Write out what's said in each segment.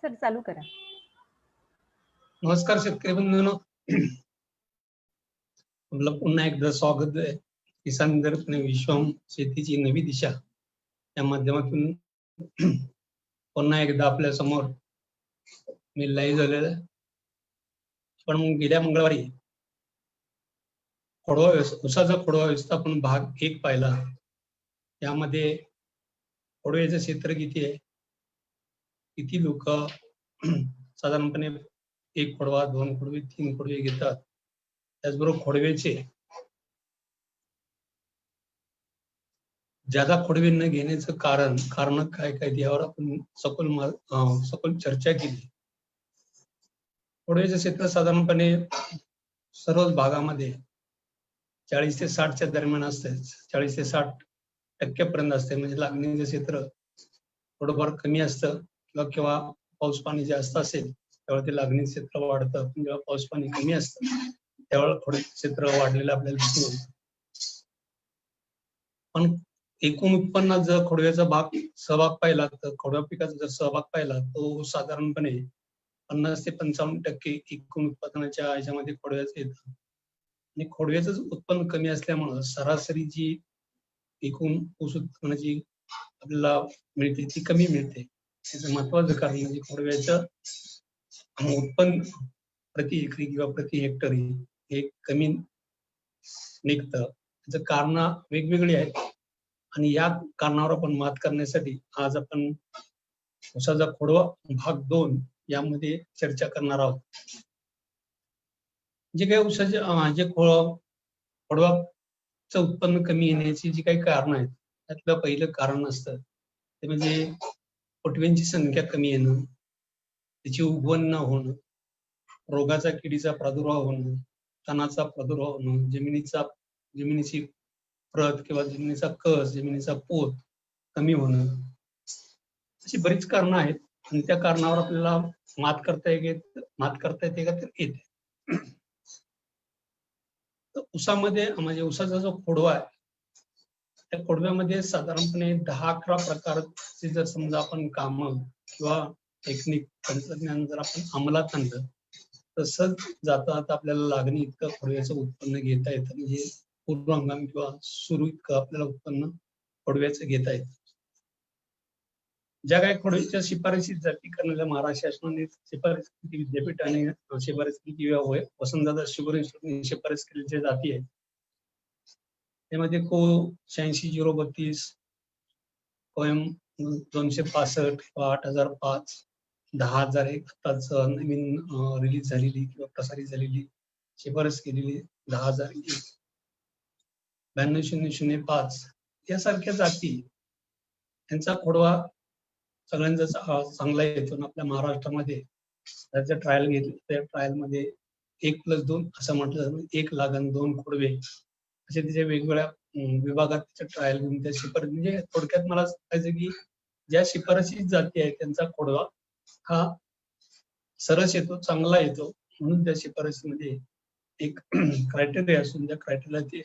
Sir चालू करा. नमस्कार शेतकरी बंधूंनो, आपलं पुन्हा एकदा स्वागत आहे. किसान दर्पण विश्वम शेतीची नवी दिशा या माध्यमातून पुन्हा एकदा आपल्या समोर मी लाईव्ह झालेलं आहे. पण गेल्या मंगळवारी उसाचा खोडवा व्यवस्थापन भाग 1 पाहिला. यामध्ये खोडव्याचं क्षेत्र किती आहे, किती लोक साधारणपणे 1 खोडवा, 2 खोडवे, 3 खोडवे घेतात. त्याचबरोबर खोडव्याचे ज्यादा खोडवे न घेण्याचं कारण काय काय यावर आपण सखोल चर्चा केली. खोडव्याचं क्षेत्र साधारणपणे सर्वच भागामध्ये 40 ते 60च्या दरम्यान असते. 40 ते 60% असते. म्हणजे लागणीचं क्षेत्र थोडंफार कमी असतं किंवा पाऊस पाणी जास्त असेल तेव्हा ते लागणी क्षेत्र वाढतं. पण जेव्हा पाऊस पाणी कमी असतं त्यावेळेला खोडवे क्षेत्र वाढलेलं आपल्याला दिसून येतं. पण एकूण उत्पन्नात जर खोडव्याचा सहभाग पाहिला तर खोडव्या पिकाचा जर सहभाग पाहिला तो साधारणपणे 50 ते 55% एकूण उत्पादनाच्या ह्याच्यामध्ये खोडव्याचं येतं. आणि खोडव्याचं उत्पन्न कमी असल्यामुळं सरासरी जी एकूण ऊस उत्पन्नाची आपल्याला मिळते ती कमी मिळते. त्याचं महत्वाचं कारण म्हणजे खोडव्याचं उत्पन्न प्रति एकरी किंवा प्रति हेक्टरी हे कमी निघतं. त्याचं कारण वेगवेगळी आहेत आणि या कारणावर आपण मात करण्यासाठी आज आपण उसाचा खोडवा भाग 2 यामध्ये चर्चा करणार आहोत. जे काही उसाचे जे खोडवाचं उत्पन्न कमी येण्याची जी काही कारण आहेत त्यातलं पहिलं कारण असतं ते म्हणजे फुटव्यांची संख्या कमी येणं, त्याची उगवण न होणं, रोगाचा किडीचा प्रादुर्भाव होणं, तणाचा प्रादुर्भाव होणं, जमिनीची प्रत किंवा जमिनीचा कस, जमिनीचा पोत कमी होणं, अशी बरीच कारणं आहेत. आणि त्या कारणावर आपल्याला मात करता येते का तर येते. तर उसामध्ये म्हणजे उसाचा जो खोडवा आहे त्या खोडव्यामध्ये साधारणपणे 10-11 प्रकारचे जर समजा आपण कामं किंवा टेक्निक तंत्रज्ञान जर आपण अंमलात आणलं तसंच जाता आपल्याला लागणी इतकं खोडव्याचं उत्पन्न घेता येतं. म्हणजे पूर्व हंगाम किंवा सुरू इतकं आपल्याला उत्पन्न खोडव्याचं घेता येतं. ज्या काही खोडव्याच्या शिफारशी जाती करण्याच्या महाराष्ट्र शासनाने शिफारस केली, विद्यापीठाने शिफारस केली किंवा वसंतदादा शुगर इन्स्टिट्यूटने शिफारस केलेल्या जाती आहेत त्यामध्ये को 86-032, कोएम 265, 8005, 10001 आताच नवीन रिलीज झालेली किंवा प्रसारित झालेली शिफारस केलेली 10001, 92-005 यासारख्या जाती यांचा खोडवा सगळ्यांचा चांगला येतो. आपल्या महाराष्ट्रामध्ये त्याचं ट्रायल घेतलं त्या ट्रायल मध्ये 1+2 असं म्हटलं जातं. 1 लागण 2 खोडवे असे त्याच्या वेगवेगळ्या विभागात त्याच्या ट्रायल घेऊन त्या शिफारस म्हणजे थोडक्यात मला सांगायचं की ज्या शिफारसी जाती आहेत त्यांचा खोडवा हा सरस येतो, चांगला येतो. म्हणून त्या शिफारसीमध्ये एक क्रायटेरिया असून त्या क्रायटेरिया ते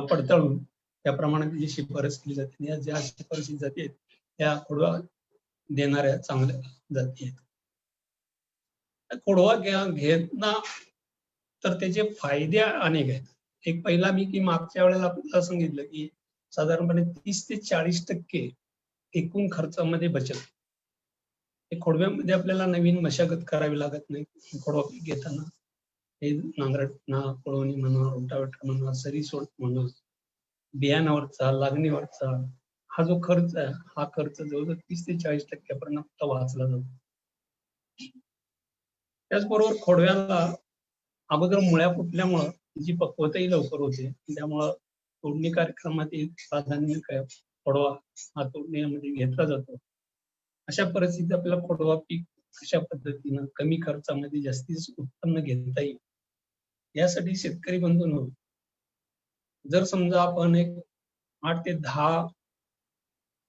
पडताळून त्याप्रमाणे त्याची शिफारस केली जाते. या ज्या शिफारसी जाती आहेत त्या खोडवा देणाऱ्या चांगल्या जाती आहेत. खोडवा घेतना तर त्याचे फायदे अनेक आहेत. एक पहिला मी की मागच्या वेळेला आपल्याला सांगितलं की साधारणपणे 30 ते 40% एकूण खर्चामध्ये बचत. खोडव्यामध्ये आपल्याला नवीन मशागत करावी लागत नाही. खोडवा घेताना हे नांगरटणा, कोळवणी म्हणा, रोटावेटर म्हणा, सरी सोड म्हणा, बियाणावरचा, लागणीवरचा हा जो खर्च आहे हा खर्च जवळजवळ 30 ते 40% पर्यंत वाचला जातो. त्याचबरोबर खोडव्याला अगोदर मुळ्या फुटल्यामुळं जी पक्वताही लवकर होते. त्यामुळं तोडणी कार्यक्रमातील प्राधान्य खोडवा हा तोडणीमध्ये घेतला जातो. अशा परिस्थितीत आपल्याला खोडवा पीक अशा पद्धतीनं कमी खर्चामध्ये जास्तीत उत्पन्न घेता येईल. यासाठी शेतकरी बंधूंनो जर समजा आपण एक 8 ते 10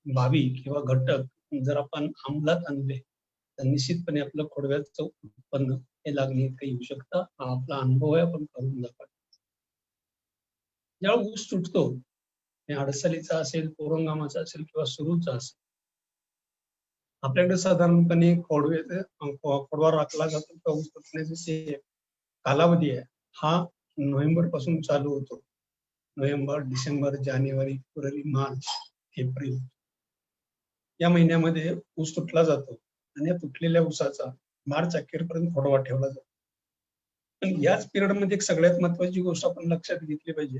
बाबी किंवा घटक जर आपण अंमलात आणले तर निश्चितपणे आपलं खोडव्याचं उत्पन्न हे लागणी इतकं येऊ शकतं. हा आपला अनुभव आहे, आपण करून दाखवा. जेव्हा ऊस तुटतो अडसलीचा असेल, पोरंगामाचा असेल किंवा सुरूचा असेल आपल्याकडे साधारणपणे खोडवा राखला जातो किंवा ऊस तुटण्याचे जे कालावधी आहे हा नोव्हेंबर पासून चालू होतो. नोव्हेंबर, डिसेंबर, जानेवारी, फेब्रुवारी, मार्च, एप्रिल या महिन्यामध्ये ऊस तुटला जातो आणि या तुटलेल्या ऊसाचा मार्च अखेरपर्यंत खोडवा ठेवला जातो. पण याच पिरियडमध्ये एक सगळ्यात महत्वाची गोष्ट आपण लक्षात घेतली पाहिजे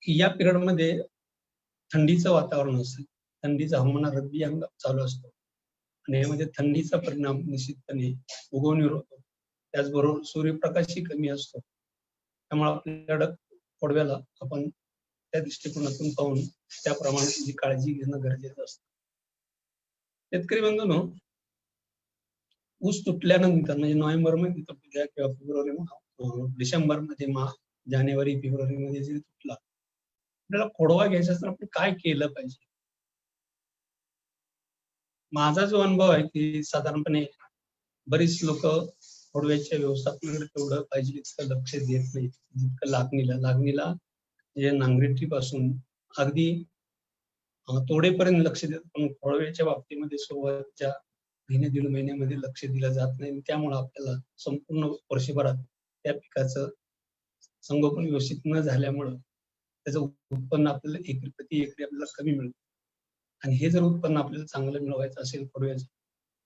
की या पिरियडमध्ये थंडीचं वातावरण असतं. थंडीचा हवामान रब्बी हंगाम चालू असतो आणि यामध्ये थंडीचा परिणाम निश्चितपणे उगवणीवर होतो. त्याचबरोबर सूर्यप्रकाशही कमी असतो. त्यामुळे आपल्याला खोडव्याला आपण त्या दृष्टिकोनातून पाहून त्याप्रमाणे त्याची काळजी घेणं गरजेचं असतं. शेतकरी बंधूंनो, ऊस तुटल्यानंतर म्हणजे नोव्हेंबरमध्ये तुटल्या किंवा डिसेंबरमध्ये जानेवारी, फेब्रुवारीमध्ये जरी तुटला, आपल्याला खोडवा घ्यायचा असताना आपण काय केलं पाहिजे? माझा जो अनुभव आहे की साधारणपणे बरीच लोक खोडव्याच्या व्यवस्थापनाकडे तेवढं पाहिजे इतकं लक्ष देत नाही जितकं लागणीला म्हणजे नांगरटीपासून अगदी तोडेपर्यंत लक्ष देतात, पण खोडव्याच्या बाबतीमध्ये सुरुवातीच्या दीड महिन्यामध्ये लक्ष दिलं जात नाही. त्यामुळे आपल्याला संपूर्ण वर्षभरात त्या पिकाचं संगोपन व्यवस्थित न झाल्यामुळं त्याचं उत्पन्न आपल्याला प्रति एकरी आपल्याला कमी मिळतं. आणि हे जर उत्पन्न आपल्याला चांगलं मिळवायचं असेल खोडव्याचं,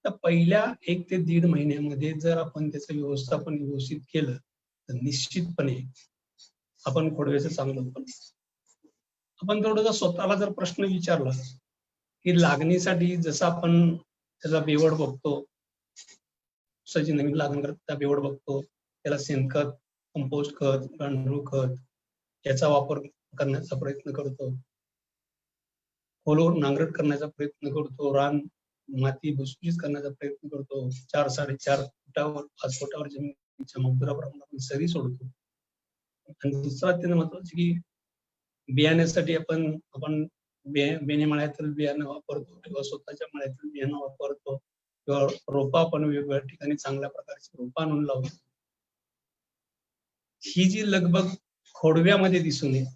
तर पहिल्या 1 ते 1.5 महिन्यामध्ये जर आपण त्याचं व्यवस्थापन व्यवस्थित केलं तर निश्चितपणे आपण खोडव्याचं चांगलं उत्पन्न. आपण थोडासा स्वतःला जर प्रश्न विचारला की लागणीसाठी जसं आपण त्याचा बेवड बघतो, ऊसाची नवीन लागण करता बेवड बघतो, त्याला शेणखत, कंपोस्ट खत, गांडूळ खत याचा वापर करण्याचा प्रयत्न करतो, खोलवर नांगरट करण्याचा प्रयत्न करतो, रान माती भुसभुशीत करण्याचा प्रयत्न करतो, 4-4.5 फुटावर 5 फुटावर जमिनीच्या मजबुराप्रमाणे आपण सरी सोडतो. आणि दुसरा अत्यंत महत्वाचं की बियाण्यासाठी आपण बेणे मळ्यातील बियाणं वापरतो किंवा स्वतःच्या मळ्यातील बियाणं वापरतो किंवा रोपा आपण वेगवेगळ्या ठिकाणी चांगल्या प्रकारची रोपा आणून लावतो. ही जी लगबग खोडव्यामध्ये दिसून येते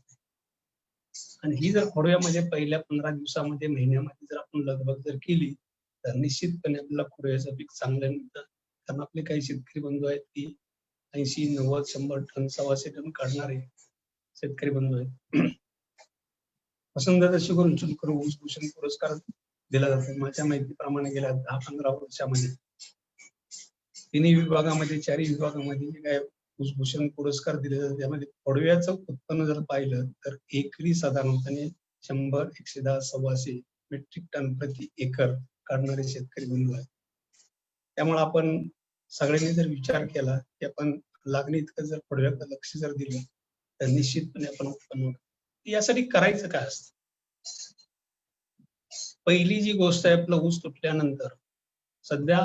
आणि ही जर खोडव्यामध्ये पहिल्या 15 दिवसामध्ये महिन्यामध्ये जर आपण लगबग जर केली तर निश्चितपणे आपल्याला खोडव्याचं पीक चांगलं मिळतं. कारण आपले काही शेतकरी बंधू आहेत की 80, 90, 100 टन, 125 टन काढणारे शेतकरी बंधू आहेत. वसंतदादा शुगर ऊस भूषण पुरस्कार दिला जातो. माझ्या माहितीप्रमाणे गेल्या 10-15 वर्षामध्ये तिन्ही विभागामध्ये 4ही विभागामध्ये जे काय ऊस भूषण पुरस्कार दिले जातात त्यामध्ये खोडव्याचं उत्पन्न जर पाहिलं तर एकरी साधारणपणे 100, 110, 125 मेट्रिक टन प्रति एकर काढणारे शेतकरी बंधू आहेत. त्यामुळे आपण सगळ्यांनी जर विचार केला की आपण लागणी इतकं जर खोडव्याकडे लक्ष जर दिलं तर निश्चितपणे आपण उत्पन्न. यासाठी करायचं काय असतं? पहिली जी गोष्ट आहे, आपलं ऊस तुटल्यानंतर सध्या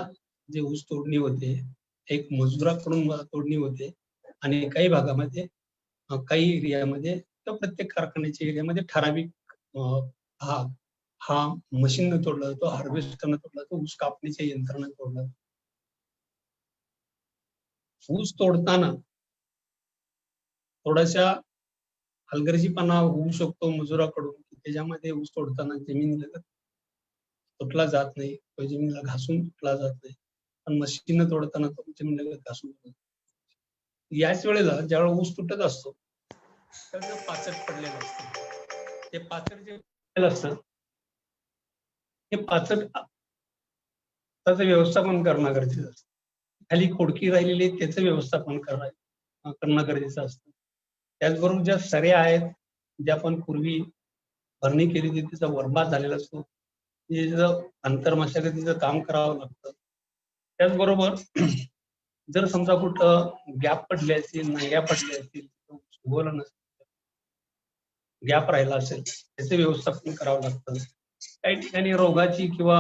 जे ऊस तोडणी होते एक मजुराकडून तोडणी होते आणि काही भागामध्ये काही एरियामध्ये किंवा प्रत्येक कारखान्याच्या एरियामध्ये ठराविक भाग हा मशीनने तोडला जातो, हार्वेस्टरने तोडला जातो, ऊस कापणीच्या यंत्राने तोडला जातो. ऊस तोडताना थोड्याशा हलगर्जीपणा होऊ शकतो मजुराकडून, त्याच्यामध्ये ऊस तोडताना जमिनीला तुटला जात नाही किंवा जमिनीला घासून तुटला जात नाही, पण मशीनने तोडताना तो जमिनीला घासून तुटतो. याच वेळेला ज्यावेळेला ऊस तुटत असतो त्यावेळेला पाचट पडलेलं असतं. ते पाचट जे असतं हे पाचट त्याचं व्यवस्थापन करणं गरजेचं असतं. खाली खोडकी राहिलेली त्याचं व्यवस्थापन करणं गरजेचं असतं. त्याचबरोबर ज्या सऱ्या आहेत ज्या आपण पूर्वी भरणी केली होती त्याचा बरबाद झालेला असतो, त्याचं अंतर्मशागतीचं काम करावं लागतं. त्याचबरोबर जर समजा कुठं गॅप पडले असतील, नांग्या पडल्या असतील, उगवलं नसेल, गॅप राहिला असेल त्याचं व्यवस्थापन करावं लागतं. काही ठिकाणी रोगाची किंवा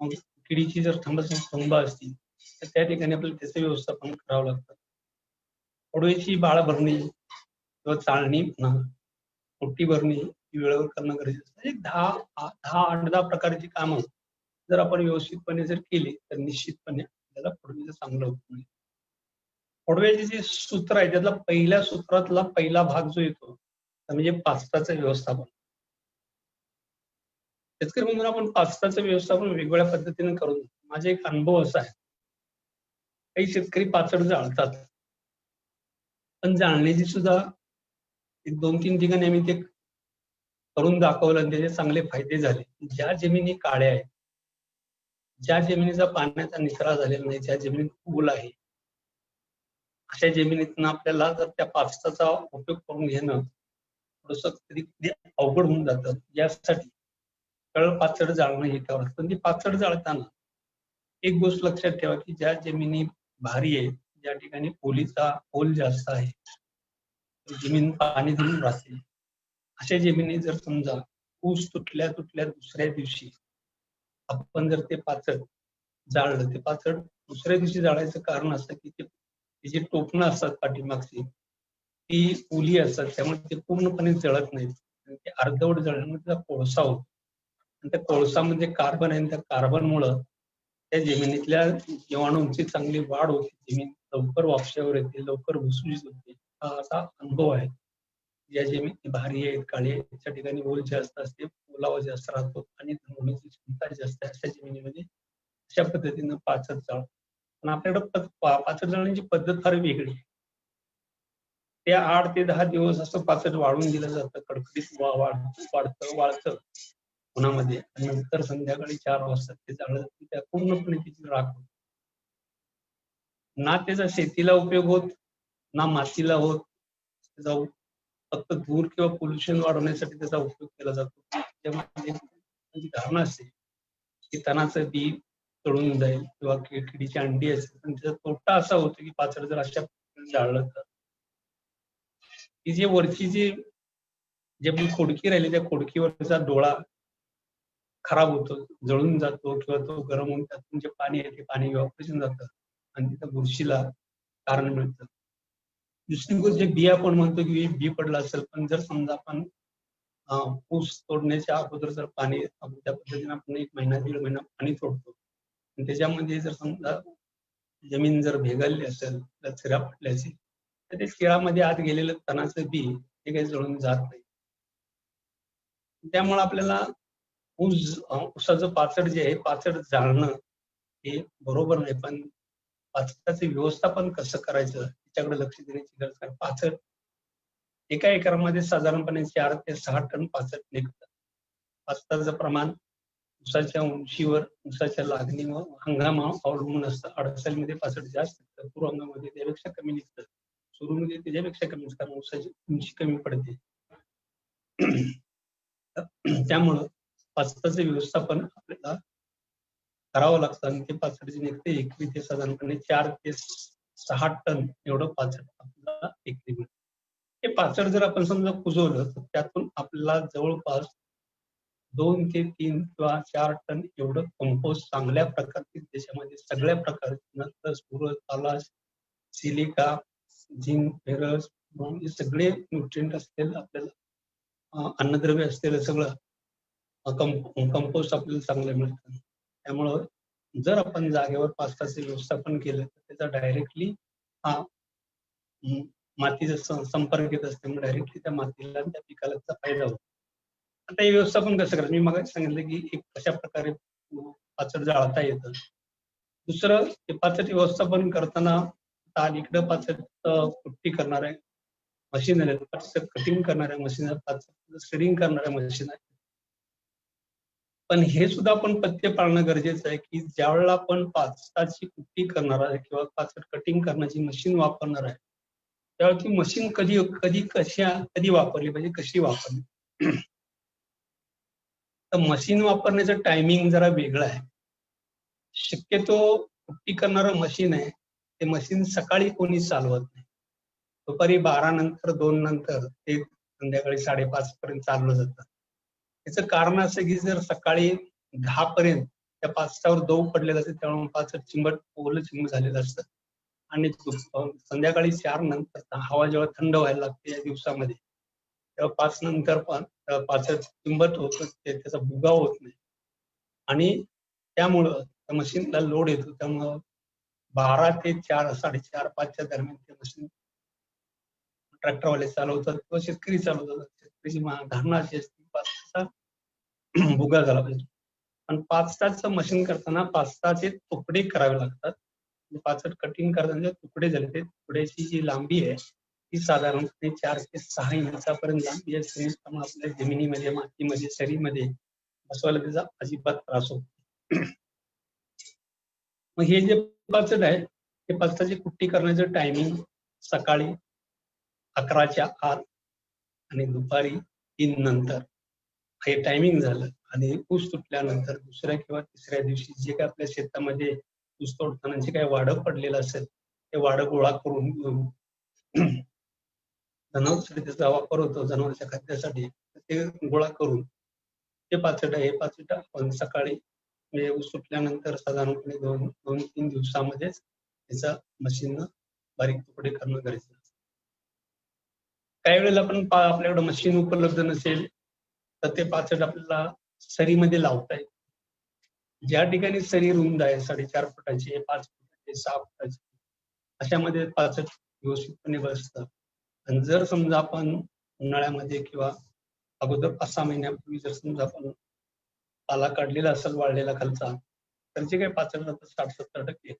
किडीची जर स्तंभ असतील तर त्या ठिकाणी आपल्याला त्याचं व्यवस्थापन करावं लागतं. खोडव्याची बाळ भरणी किंवा चाळणी मोठी भरणी ही वेळेवर करणं गरजेचं आहे. 10-8 प्रकारची कामं जर आपण व्यवस्थितपणे जर केली तर निश्चितपणे आपल्याला खोडव्याचं चांगलं उत्पन्न. खोडव्याचे जे सूत्र आहे त्यातला पहिल्या सूत्रातला पहिला भाग जो येतो म्हणजे पाचटाचं व्यवस्थापन. शेतकरी म्हणून आपण पावसाचं व्यवस्थापन वेगवेगळ्या पद्धतीने करून माझा एक अनुभव असा आहे. काही शेतकरी पाचड जाळतात. पण जाळण्याची सुद्धा एक 2-3 ठिकाणी आम्ही ते करून दाखवलं आणि त्याचे चांगले फायदे झाले. ज्या जमिनी काळ्या आहेत, ज्या जमिनीचा पाण्याचा निचरा झालेला नाही, ज्या जमिनीत ऊल आहे, अशा जमिनीतून आपल्याला जर त्या पावसाचा उपयोग करून घेणं थोडंसं कधी-कधी अवघड होऊन जातं. यासाठी पाचड जाळणं हे करावं. पण ती पाचड जाळताना एक गोष्ट लक्षात ठेवा, की ज्या जमिनी भारी आहे, ज्या ठिकाणी ओल जास्त आहे, जमीन पाणी धरून राहते. अशा जमिनी जर समजा ऊस तुटल्या दुसऱ्या दिवशी आपण जर ते पाचड जाळलं, ते पाचड दुसऱ्या दिवशी जाळायचं कारण असं, की ती जी टोपणं असतात पाठीमागची, ती ओली असतात. त्यामुळे ते पूर्णपणे जळत नाहीत. ते अर्धवट जळल्यामुळे त्याचा कोळसा होतो. आणि त्या कोळसामध्ये कार्बन आहे आणि त्या कार्बनमुळं त्या जमिनीतल्या जीवाणूंची चांगली वाढ होते. जमीन लवकर वापशावर येते, लवकर भुसभुशीत होते. हा असा अनुभव आहे. ज्या जमिनी भारी आहेत, काळी आहेत, त्या ठिकाणी ओल जास्त असते, ओलावा जास्त राहतो आणि होण्याची क्षमता जास्त आहे. अशा जमिनीमध्ये अशा पद्धतीनं पाचड जाळ. पण आपल्याकडं पाचड जाळण्याची पद्धत फार वेगळी आहे. ते 8 ते 10 दिवस असं पाचड वाळून दिलं जातं. कडकडीत वाळतं उन्हामध्ये आणि नंतर संध्याकाळी 4 वाजता ते जाळलं जातं. त्या पूर्णपणे तिची राख होते. ना त्याचा शेतीला उपयोग होत, ना मातीला होत. त्याचा फक्त धूर किंवा पोल्युशन वाढवण्यासाठी त्याचा उपयोग केला जातो. त्यामध्ये जी धारणा असते, की तणाचं बी तळून जाईल किंवा किडीची अंडी असते. पण त्याचा तोटा असा होतो, की पाचड जर अशा जाळलं तर ती जी वरची जी आपली खोडकी राहिली, त्या खोडकीवरचा डोळा खराब होतो, जळून जातो किंवा तो गरम होऊन त्यातून जे पाणी आहे ते पाणी इव्हॅपोरेशन जातं आणि तिथं बुरशीला कारण मिळतं. दुसरी गोष्ट जे बी आपण म्हणतो, की बी पडलं असेल, पण जर समजा आपण ऊस तोडण्याच्या अगोदर जर पाणी आपण त्या पद्धतीने आपण 1 महिना, 1.5 महिना पाणी सोडतो. आणि त्याच्यामध्ये जर समजा जमीन जर भेगाळली असेल, तर चिरा पडले असेल, तर ते चिरामध्ये आत गेलेलं तणाचं बी हे काही जळून जात नाही. त्यामुळे आपल्याला ऊसाचं पाचड जे आहे, पाचड जाळणं हे बरोबर नाही. पण पाचडाचं व्यवस्थापन कसं करायचं याच्याकडे लक्ष देण्याची गरज आहे. पाचड एका एकरामध्ये साधारणपणे 4 ते 6 टन पाचड निघतं. पाचडाचं प्रमाण ऊसाच्या उंचीवर, ऊसाच्या लागणीवर, हंगामावर अवलंबून असतं. अडसाळीमध्ये पाचड जास्त निघतं, पूर्व हंगामामध्ये त्यापेक्षा कमी निघतं. सुरूमध्ये त्याच्यापेक्षा कमी कारण ऊसाची उंची कमी पडते. त्यामुळं पाचडाचं व्यवस्थापन आपल्याला करावं लागतं आणि ते पाचड जे निघते एकरी ते साधारणपणे 4 ते 6 टन एवढं पाचड आपल्याला एकरी मिळतं. हे पाचड जर आपण समजा कुजवलं तर त्यातून आपल्याला जवळपास 2 ते 3 किंवा 4 टन एवढं कंपोस्ट चांगल्या प्रकारचे त्याच्यामध्ये सगळ्या प्रकारचे नत्र, स्फुरद, पालाश, सिलिका, झिंक, फेरस हे सगळे न्यूट्रिएंट असलेलं आपल्याला अन्नद्रव्य असलेलं सगळं कंपोस्ट आपल्याला चांगलं मिळतं. त्यामुळं जर आपण जागेवर पाचडाचं व्यवस्थापन केलं तर त्याचा डायरेक्टली हा मातीचा संपर्क येत असल्यामुळे डायरेक्टली त्या मातीला आणि त्या पिकाला त्याचा फायदा होतो. आता हे व्यवस्थापन कसं करायचं? मी मगाशी सांगितलं की एक कशा प्रकारे पाचड जाळता येतं. दुसरं हे पाचड व्यवस्थापन करताना अलीकडं पाचड कुट्टी करणाऱ्या मशीन आहेत, पाचड कटिंग करणाऱ्या मशीन आहेत, पाचड शेडिंग करणाऱ्या मशीन आहेत. पण हे सुद्धा आपण पथ्य पाळणं गरजेचं आहे, की ज्यावेळेला आपण पाचडाची कुट्टी करणार आहे किंवा पाचड कटिंग करण्याची मशीन वापरणार आहे, त्यावेळी ती मशीन कधी वापरली पाहिजे, कशी वापरली. तर मशीन वापरण्याचं टायमिंग जरा वेगळं आहे. शक्यतो कुट्टी करणारं मशीन आहे, ते मशीन सकाळी कोणी चालवत नाही. दुपारी 12 नंतर, 2 नंतर ते संध्याकाळी 5:30 पर्यंत चालवलं जातं. याचं कारण असं की जर सकाळी 10 पर्यंत त्या पाचडावर दव पडलेला असेल त्यामुळे पाचड ओलं चिंब झालेलं असतं आणि संध्याकाळी 4 नंतर हवा जेव्हा थंड व्हायला लागते या दिवसामध्ये तेव्हा 5 नंतर पाचड चिंबट होतं, त्याचा भुगा होत नाही आणि त्यामुळं त्या मशीनला लोड येतो. त्यामुळं 12 ते 4, 4:30, 5च्या दरम्यान ते मशीन ट्रॅक्टरवाले चालवतात किंवा शेतकरी चालवतात. शेतकऱ्याची धारणा अशी असते भुगा झाला पाहिजे. पण पाचटाचं मशीन करताना पाचटाचे तुकडे करावे लागतात. पाचट कटिंग करताना जे तुकडे झाले ते तुकड्याची जी लांबी आहे ती साधारणपणे 4 ते 6 इंचापर्यंत लांबी असते. त्यामुळे आपल्या जमिनीमध्ये, मातीमध्ये, सरीमध्ये बसवायला त्याचा अजिबात त्रास होतो. मग हे जे पाचट आहे ते पाचटाची कुट्टी करण्याचं टायमिंग सकाळी 11च्या आत आणि दुपारी 3 नंतर हे टायमिंग झालं. आणि ऊस तुटल्यानंतर दुसऱ्या किंवा तिसऱ्या दिवशी जे काही आपल्या शेतामध्ये ऊस तोडताना जे काही वाडं पडलेलं असेल ते वाडं गोळा करून जनावरांसाठी त्याचा वापर होतो, जनावरांच्या खाद्यासाठी ते गोळा करून ते पाचट आहे. हे पाचट आपण सकाळी म्हणजे ऊस सुटल्यानंतर साधारणपणे 2-3 दिवसामध्येच त्याचा मशीननं बारीक तुकडे करणं गरजेचं असतं. काही वेळेला पण आपल्याकडे मशीन उपलब्ध नसेल तर ते पाचट आपल्याला सरीमध्ये लावता येईल. ज्या ठिकाणी सरी रुंद आहे 4.5 फुटाची, 5 फुटाची, 6 फुटाची अशामध्ये पाचट व्यवस्थितपणे बसतं. आणि जर समजा आपण उन्हाळ्यामध्ये किंवा अगोदर 5-6 महिन्यापूर्वी जर समजा आपण पाला काढलेला असेल वाळलेला खालचा, तर जे काही पाचट जातं 60-70%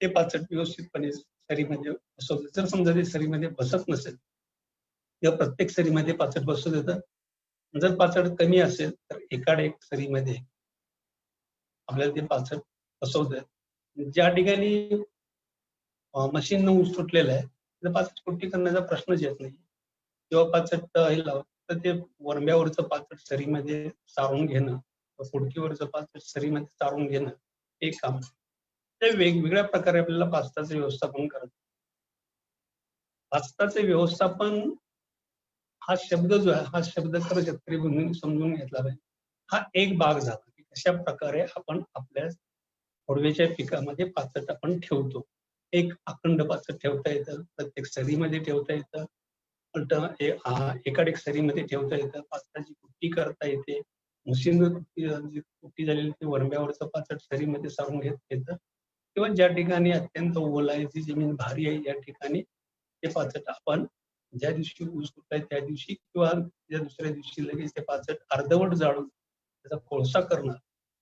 ते पाचट व्यवस्थितपणे सरीमध्ये बसवलं. जर समजा ते सरीमध्ये बसत नसेल किंवा प्रत्येक सरीमध्ये पाचट बसू देतं. जर पाचट कमी असेल तर एकाड एक सरीमध्ये आपल्याला ते पाचट बसवतं. ज्या ठिकाणी मशीननं ऊस तुटलेला आहे तर पाचट कुट्टी करण्याचा प्रश्नच येत नाही. किंवा पाचट हे लावलं तर ते वरंब्यावरचं पाचट सरीमध्ये सारून घेणं, फुडकीवरचं पाचट सरीमध्ये सारून घेणं एक काम. ते वेगवेगळ्या प्रकारे आपल्याला पाचटाचं व्यवस्थापन करायचं. पाचटाचं व्यवस्थापन हा शब्द जो आहे हा शब्द खरं शेतकरी बंधूंनी समजून घेतला पाहिजे. हा एक भाग झाला की कशा प्रकारे आपण आपल्या खोडव्याच्या पिकामध्ये पाचट आपण ठेवतो. एक अखंड पाचट ठेवता येतं, प्रत्येक सरीमध्ये ठेवता येतं, एकाड एक सरीमध्ये ठेवता येतं, पाचटाची कुट्टी करता येते. मशीनवर कुट्टी झालेली ती वरंब्यावरचं पाचट सरीमध्ये सारून घेता येतं. किंवा ज्या ठिकाणी अत्यंत ओल आहे, जी जमीन भारी आहे, या ठिकाणी ते पाचट आपण ज्या दिवशी ऊस तुटलाय त्या दिवशी किंवा त्या दुसऱ्या दिवशी लगेच ते पाचट अर्धवट जाळून त्याचा कोळसा करणं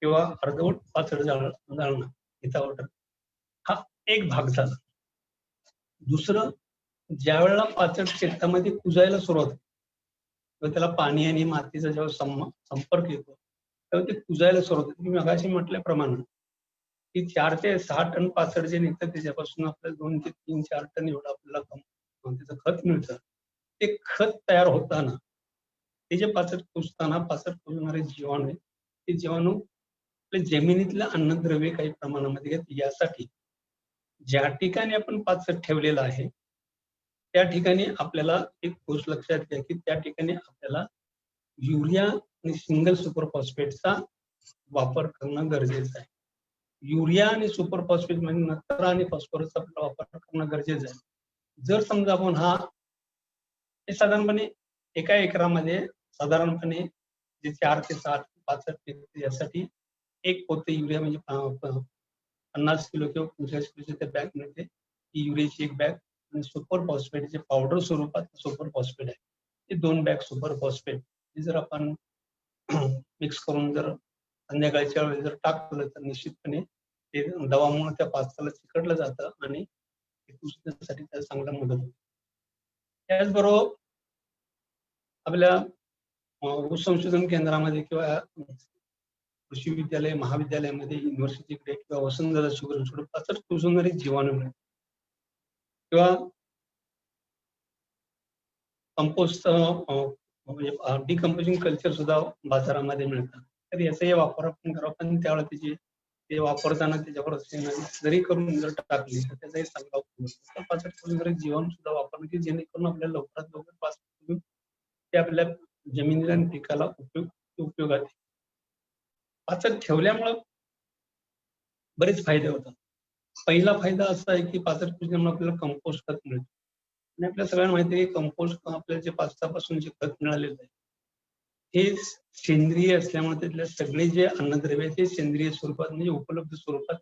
किंवा अर्धवट पाचट जाळणं हितावट हा एक भाग झाला. दुसरं, ज्या वेळेला पाचट शेतामध्ये कुजायला सुरुवात होते किंवा त्याला पाणी आणि मातीचा जेव्हा संपर्क येतो तेव्हा ते कुजायला सुरुवात होते. मी मगाशी म्हटल्याप्रमाणे की 4 ते 6 टन पाचट जे निघतं त्याच्यापासून आपल्याला 2 ते 3-4 टन एवढं आपल्याला त्याचं खत मिळतं. ते खत तयार होताना ते जे पाचट कुजताना पाचट कुजणारे जीवाणू आहेत ते जीवाणू आपल्या जमिनीतलं अन्नद्रव्य काही प्रमाणामध्ये घेतात. यासाठी ज्या ठिकाणी आपण पाचट ठेवलेलं आहे त्या ठिकाणी आपल्याला एक गोष्ट लक्षात घ्या की त्या ठिकाणी आपल्याला युरिया आणि सिंगल सुपर फॉस्फेटचा वापर करणं गरजेचं आहे. युरिया आणि सुपर फॉस्फेट म्हणजे नत्र आणि फॉस्फरसचा वापर करणं गरजेचं आहे. जर समजा आपण हे साधारणपणे एका एकरामध्ये साधारणपणे जे 4 ते 7 पाचट यासाठी एक पोते युरिया म्हणजे 50 किलो किंवा 45 किलोची ते बॅग मिळते. ही युरियाची एक बॅग आणि सुपर फॉस्फेटचे पावडर स्वरूपात सुपर फॉस्फेट आहे. ते 2 बॅग सुपर फॉस्फेट हे जर आपण मिक्स करून जर संध्याकाळच्या वेळी जर टाकलं तर निश्चितपणे ते दवामुळे त्या पाचटाला चिकटलं जातं आणि कुजण्यासाठी त्याला चांगला मदत होते. त्याचबरोबर आपल्या ऊस संशोधन केंद्रामध्ये किंवा कृषी विद्यालय, महाविद्यालयामध्ये, युनिव्हर्सिटीकडे किंवा वसंतदादा शुगर इन्स्टिट्यूट पाचट कुजवणारे जीवाणू मिळतात किंवा कंपोस्ट म्हणजे डिकम्पोजिंग कल्चर सुद्धा बाजारामध्ये मिळतात. तर याचाही वापर आपण करावा. पण त्यावेळेला ते वापरताना त्याच्यावर जरी करून जर टाकली तर त्याचाही चांगला उपयोग होतो. पाचट कुजणारे जीवाणू सुद्धा वापरणं की जेणेकरून आपल्याला लवकरात लवकर पाचट कुजून ते आपल्या जमिनीला आणि पिकाला उपयोगात येईल. पाचट ठेवल्यामुळं बरेच फायदे होतात. पहिला फायदा असा आहे की पाचट कुजल्यामुळे आपल्याला कंपोस्ट खत मिळतं. आणि आपल्या सगळ्यांना माहिती आहे की कंपोस्ट आपल्याला जे पाचटापासून जे खत मिळालेलं आहे हे सेंद्रिय असल्यामुळे त्यातले सगळे जे अन्नद्रव्य ते सेंद्रिय स्वरूपात म्हणजे उपलब्ध स्वरूपात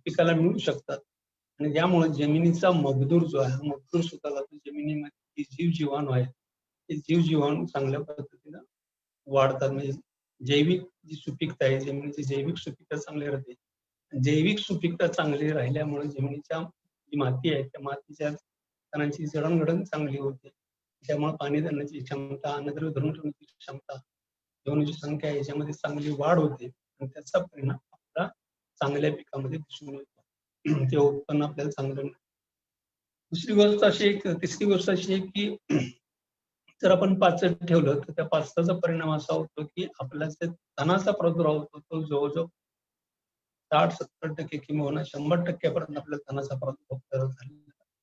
पिकाला मिळू शकतात. आणि त्यामुळे जमिनीचा मगदूर जो आहे मगदूर सुद्धा जातो. जमिनीमध्ये जीव जीवाणू आहेत ते जीव जीवाणू चांगल्या पद्धतीनं वाढतात. म्हणजे जैविक जी सुपीकता आहे, जमिनीची जैविक सुपीकता चांगली राहते. जैविक सुपीकता चांगली राहिल्यामुळे जमिनीच्या जी माती आहे, त्या मातीच्या कणांची जडणघडण चांगली होते. त्यामुळे पाणी धरण्याची क्षमता, अन्नद्रव्य धरून ठेवण्याची क्षमता, जीवाणूंची संख्या याच्यामध्ये चांगली वाढ होते आणि त्याचा परिणाम आपला चांगल्या पिकामध्ये दिसून येतो. ते उत्पन्न आपल्याला चांगलं मिळतं. दुसरी गोष्ट अशी एक तिसरी गोष्ट अशी आहे की जर आपण पाचट ठेवलं तर त्या पाचटाचा परिणाम असा होतो की आपला जे तणाचा प्रादुर्भाव होतो तो जवळजवळ 60-70% किंवा 100% पर्यंत आपल्या तणाचा प्रादुर्भाव